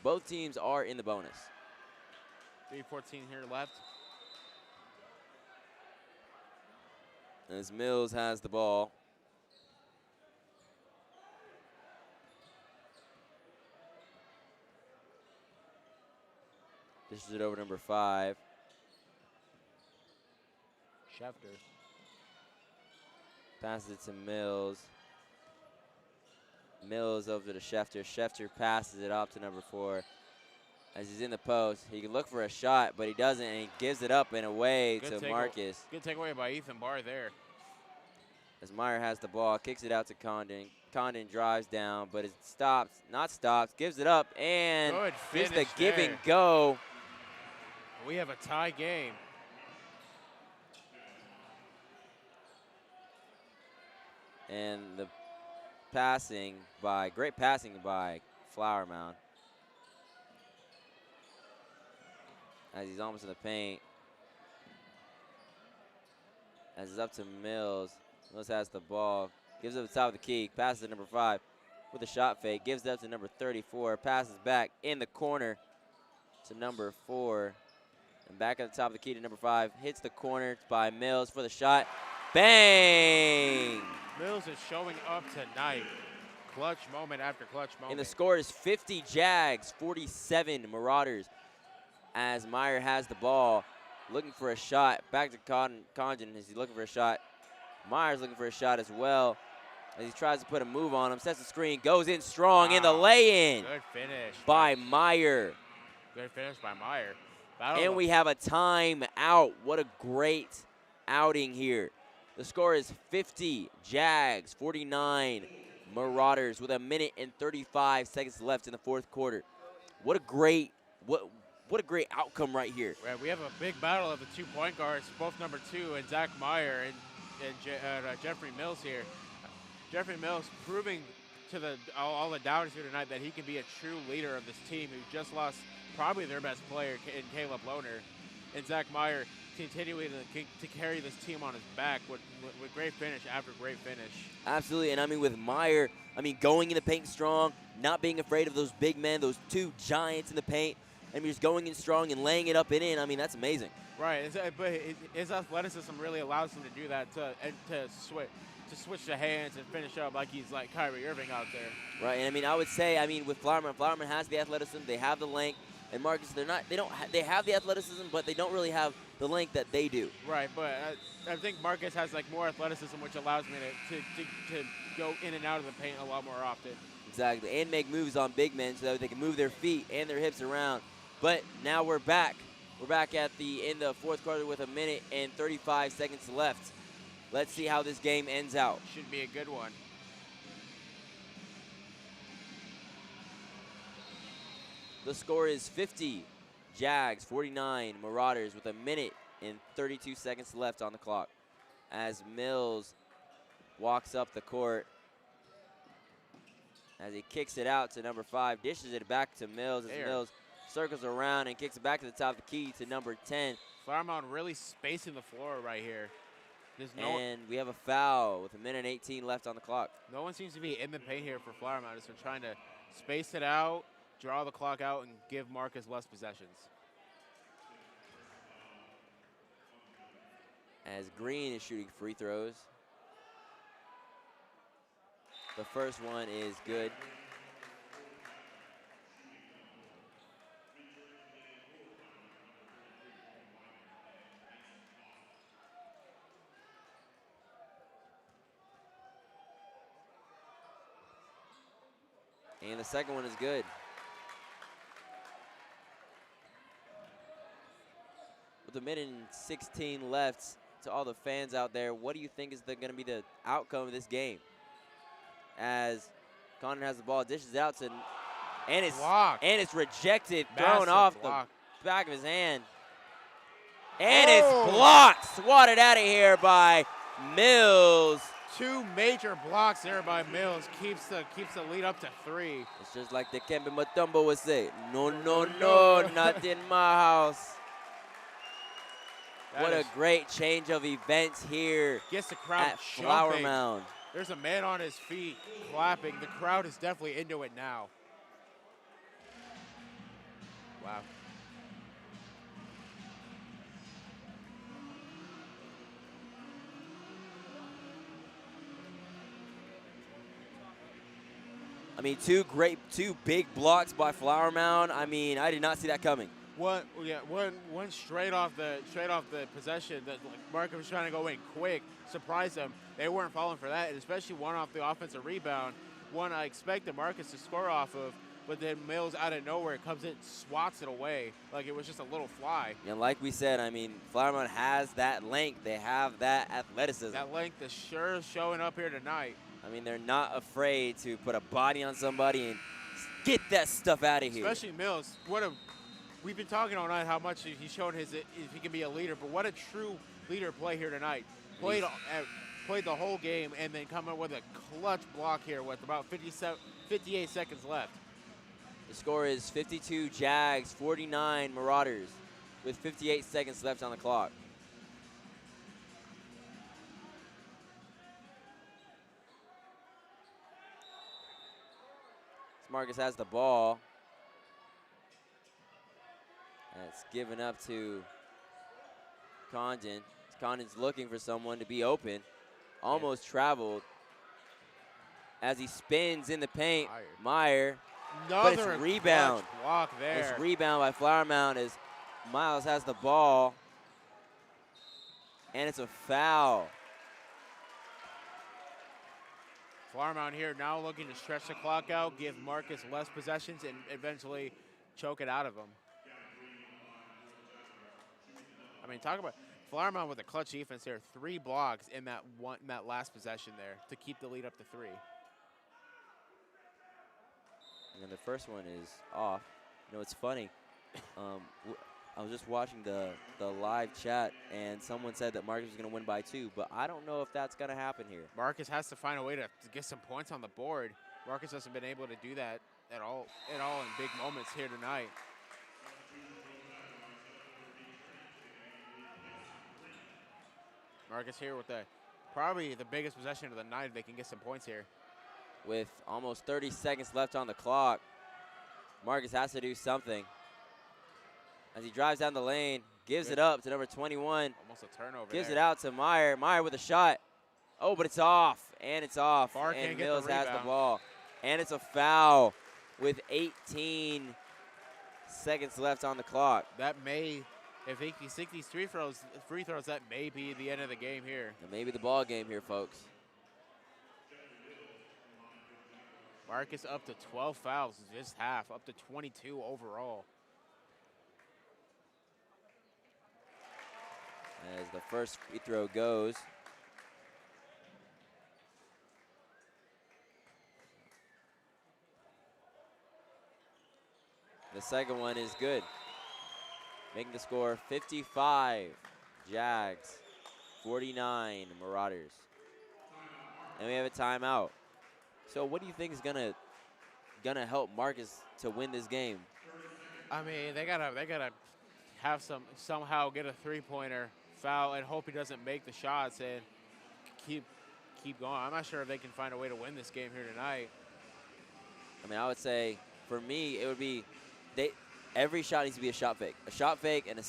Both teams are in the bonus. 3:14 here left. As Mills has the ball. Dishes it over to number 5. Schefter. Passes it to Mills. Mills over to Schefter. Schefter passes it off to number 4. As he's in the post, he can look for a shot, but he doesn't, and he gives it up and away to Marcus. Good takeaway by Ethan Barr there. As Meyer has the ball, kicks it out to Condon. Condon drives down, but it stops, not stops, gives it up, and here's the give and go. We have a tie game. And the great passing by Flower Mound. As he's almost in the paint. As it's up to Mills. Mills has the ball. Gives it to the top of the key. Passes to number 5 with a shot fake. Gives it up to number 34. Passes back in the corner to number 4. And back at the top of the key to number 5. Hits the corner by Mills for the shot. Bang! Mills is showing up tonight. Clutch moment after clutch moment. And the score is 50 Jags, 47 Marauders. As Meyer has the ball, looking for a shot. Back to Condon as he's looking for a shot. Meyer's looking for a shot as well. As he tries to put a move on him, sets the screen, goes in strong in the lay-in. Good finish. By Meyer. Good finish by Meyer. And we have a timeout. What a great outing here. The score is 50 Jags, 49 Marauders with 1 minute and 35 seconds left in the 4th quarter. What a great outcome right here. Right, we have a big battle of the 2 point guards, both number 2 and Zach Meyer and Jeffrey Mills here. Jeffrey Mills proving to all the doubters here tonight that he can be a true leader of this team who just lost probably their best player in Caleb Lohner. And Zach Meyer continuing to carry this team on his back with great finish after great finish. Absolutely, and I mean with Meyer, going in the paint strong, not being afraid of those big men, those 2 giants in the paint. Just going in strong and laying it up and in. That's amazing. Right, but his athleticism really allows him to do that, to switch the hands and finish up like he's like Kyrie Irving out there. Right, and I would say, with Flowerman has the athleticism, they have the length, and Marcus, they have the athleticism, but they don't really have the length that they do. Right, but I think Marcus has more athleticism, which allows me to go in and out of the paint a lot more often. Exactly, and make moves on big men so that they can move their feet and their hips around. But now we're back. We're back at the end of the 4th quarter with 1 minute and 35 seconds left. Let's see how this game ends out. Should be a good one. The score is 50 Jags, 49 Marauders with 1 minute and 32 seconds left on the clock. As Mills walks up the court. As he kicks it out to number 5, dishes it back to Mills. As Mills circles around and kicks it back to the top of the key to number 10. Flower Mound really spacing the floor right here. And we have a foul with 1 minute and 18 left on the clock. No one seems to be in the paint here for Flower Mound. They're trying to space it out, draw the clock out, and give Marcus less possessions. As Green is shooting free throws. The first one is good. And the second one is good. With 1 minute and 16 left, to all the fans out there, what do you think is going to be the outcome of this game? As Condon has the ball, dishes it out to, and it's rejected, thrown off the back of his hand. And it's blocked, swatted out of here by Mills. 2 major blocks there by Mills keeps the lead up to 3. It's just like the Kembe Mutombo would say, no, not in my house. What a great change of events here gets the crowd at Flower Mound. There's a man on his feet clapping. The crowd is definitely into it now. Wow. Two big blocks by Flower Mound. I did not see that coming. One straight off the possession that like Marcus was trying to go in quick, surprise them. They weren't falling for that, and especially one off the offensive rebound. One I expected Marcus to score off of, but then Mills out of nowhere comes in, swats it away like it was just a little fly. And like we said, I mean, Flower Mound has that length. They have that athleticism. That length is sure showing up here tonight. I mean, they're not afraid to put a body on somebody and get that stuff out of here. Especially Mills. We've been talking all night how much he's shown if he can be a leader, but what a true leader play here tonight. Played the whole game and then coming with a clutch block here with about 58 seconds left. The score is 52 Jags, 49 Marauders with 58 seconds left on the clock. Marcus has the ball. And it's given up to Condon. Condon's looking for someone to be open. Almost traveled. As he spins in the paint, Meyer. But it's a rebound. Block there. It's rebound by Flower Mound as Miles has the ball. And it's a foul. Flower Mound here now looking to stretch the clock out, give Marcus less possessions, and eventually choke it out of him. I mean, talk about Flower Mound with a clutch defense there. 3 blocks in that last possession there to keep the lead up to 3. And then the first one is off. You know, it's funny. I was just watching the live chat, and someone said that Marcus was going to win by 2, but I don't know if that's going to happen here. Marcus has to find a way to get some points on the board. Marcus hasn't been able to do that at all in big moments here tonight. Marcus here with probably the biggest possession of the night if they can get some points here. With almost 30 seconds left on the clock, Marcus has to do something. As he drives down the lane, gives it up to number 21. Almost a turnover. Gives it out to Meyer. Meyer with a shot. Oh, but it's off, and it's off. Barr and can't get the Mills has the rebound. ball. And it's a foul with 18 seconds left on the clock. That may, if he can sink these free throws, that may be the end of the game here. And maybe the ball game here, folks. Marcus up to 12 fouls in this half, up to 22 overall. As the first free throw goes. The second one is good. Making the score 55 Jags, 49 Marauders. And we have a timeout. So what do you think is gonna help Marcus to win this game? I mean, they gotta have somehow get a 3-pointer, foul, and hope he doesn't make the shots and keep going. I'm not sure if they can find a way to win this game here tonight. I mean, I would say for me it would be every shot needs to be a shot fake and a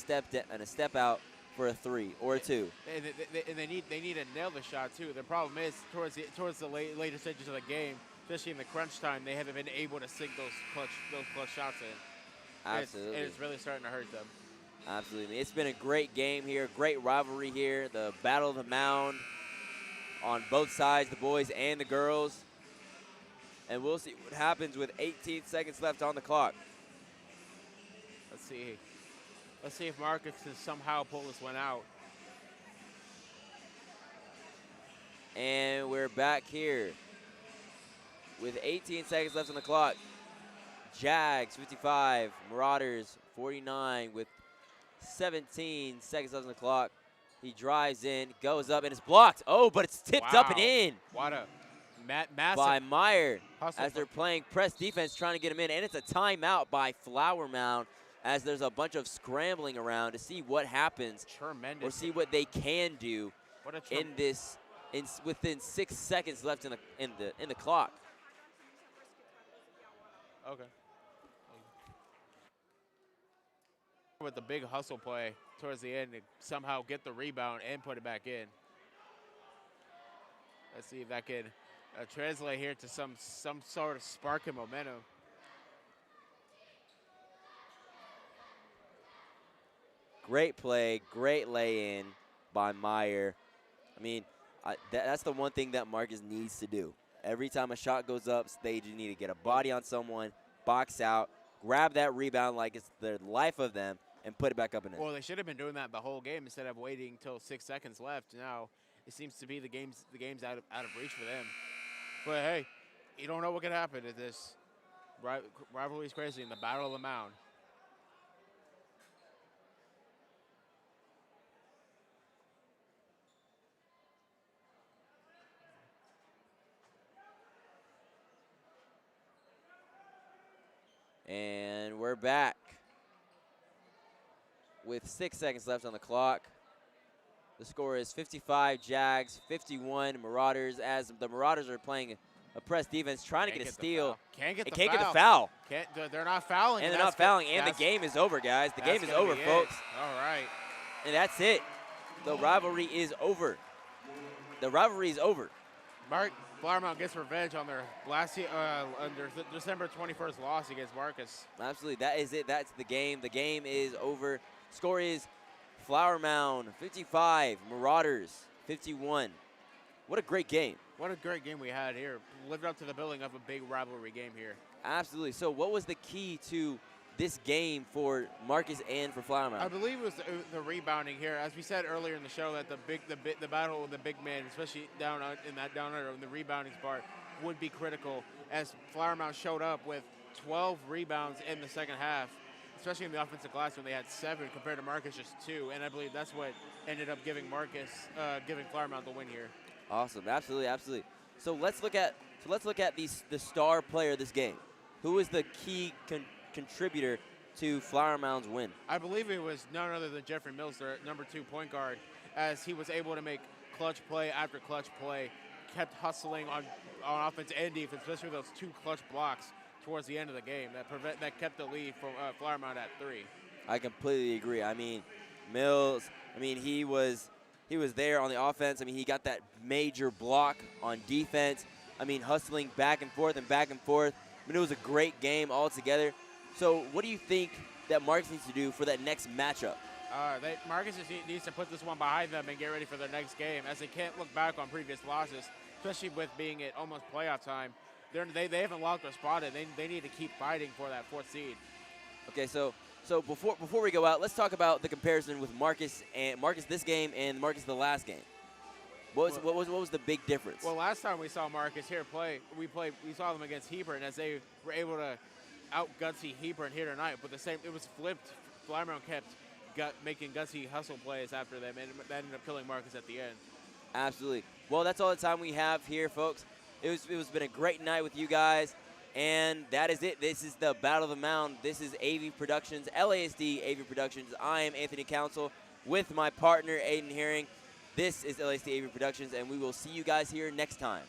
step out for a 3 or a 2. And they need to nail the shot too. The problem is towards the later stages of the game, especially in the crunch time, they haven't been able to sink those clutch shots in. Absolutely. And it's really starting to hurt them. Absolutely. It's been a great game here, great rivalry here. The Battle of the Mound on both sides, the boys and the girls. And we'll see what happens with 18 seconds left on the clock. Let's see if Marcus can somehow pull this one out. And we're back here with 18 seconds left on the clock. Jags 55, Marauders 49 with 17 seconds left on the clock. He drives in, goes up, and it's blocked. Oh, but it's tipped up and in. What a massive by Meyer hustle as they're playing press defense, trying to get him in. And it's a timeout by Flower Mound as there's a bunch of scrambling around to see what happens. Tremendous. Or see what they can do in this within 6 seconds left in the clock. Okay. With the big hustle play towards the end to somehow get the rebound and put it back in. Let's see if that can translate here to some sort of spark and momentum. Great play, great lay-in by Meyer. I mean, that's the one thing that Marcus needs to do. Every time a shot goes up, they just need to get a body on someone, box out, grab that rebound like it's the life of them, and put it back up and in. Well, they should have been doing that the whole game instead of waiting until 6 seconds left. Now it seems to be the game's out of reach for them. But hey, you don't know what could happen at this rivalry is crazy in the Battle of the Mound. And we're back with 6 seconds left on the clock. The score is 55 Jags, 51 Marauders, as the Marauders are playing a press defense, trying to get a steal. Can't get the foul. They're not fouling. And they're not fouling, and the game is over, guys. The game is over, folks. All right. And that's it. The rivalry is over. The rivalry is over. Flower Mound gets revenge on their on their December 21st loss against Marcus. Absolutely. That is it. That's the game. The game is over. Score is Flower Mound 55, Marauders 51. What a great game. What a great game we had here. Lived up to the billing of a big rivalry game here. Absolutely. So what was the key to this game for Marcus and for Flower Mound? I believe it was the rebounding here. As we said earlier in the show, that the battle with the big man, especially down in the rebounding part, would be critical, as Flower Mound showed up with 12 rebounds in the second half, especially in the offensive glass when they had 7 compared to Marcus just 2. And I believe that's what ended up giving Flower Mound the win here. Awesome. Absolutely, absolutely. So let's look at the star player of this game. Who is the key contributor to Flower Mound's win? I believe it was none other than Jeffrey Mills, their number 2 point guard, as he was able to make clutch play after clutch play, kept hustling on offense and defense, especially those 2 clutch blocks towards the end of the game that kept the lead from Flower Mound at 3. I completely agree. I mean, Mills, he was there on the offense. I mean, he got that major block on defense. I mean, hustling back and forth and back and forth. I mean, it was a great game altogether. So what do you think that Marcus needs to do for that next matchup? Marcus just needs to put this one behind them and get ready for their next game, as they can't look back on previous losses, especially with being at almost playoff time. They haven't locked or spotted. They need to keep fighting for that 4th seed. Okay, so before we go out, let's talk about the comparison with Marcus this game and Marcus the last game. What was the big difference? Well, last time we saw Marcus here play, we saw them against Hebron, as they were able to out-gutsy Hebron here tonight. But it was flipped. Flower Mound kept making gutsy hustle plays after them, and that ended up killing Marcus at the end. Absolutely. Well, that's all the time we have here, folks. It was been a great night with you guys, and that is it. This is the Battle of the Mound. This is AV Productions, LASD AV Productions. I am Anthony Council with my partner, Aiden Herring. This is LASD AV Productions, and we will see you guys here next time.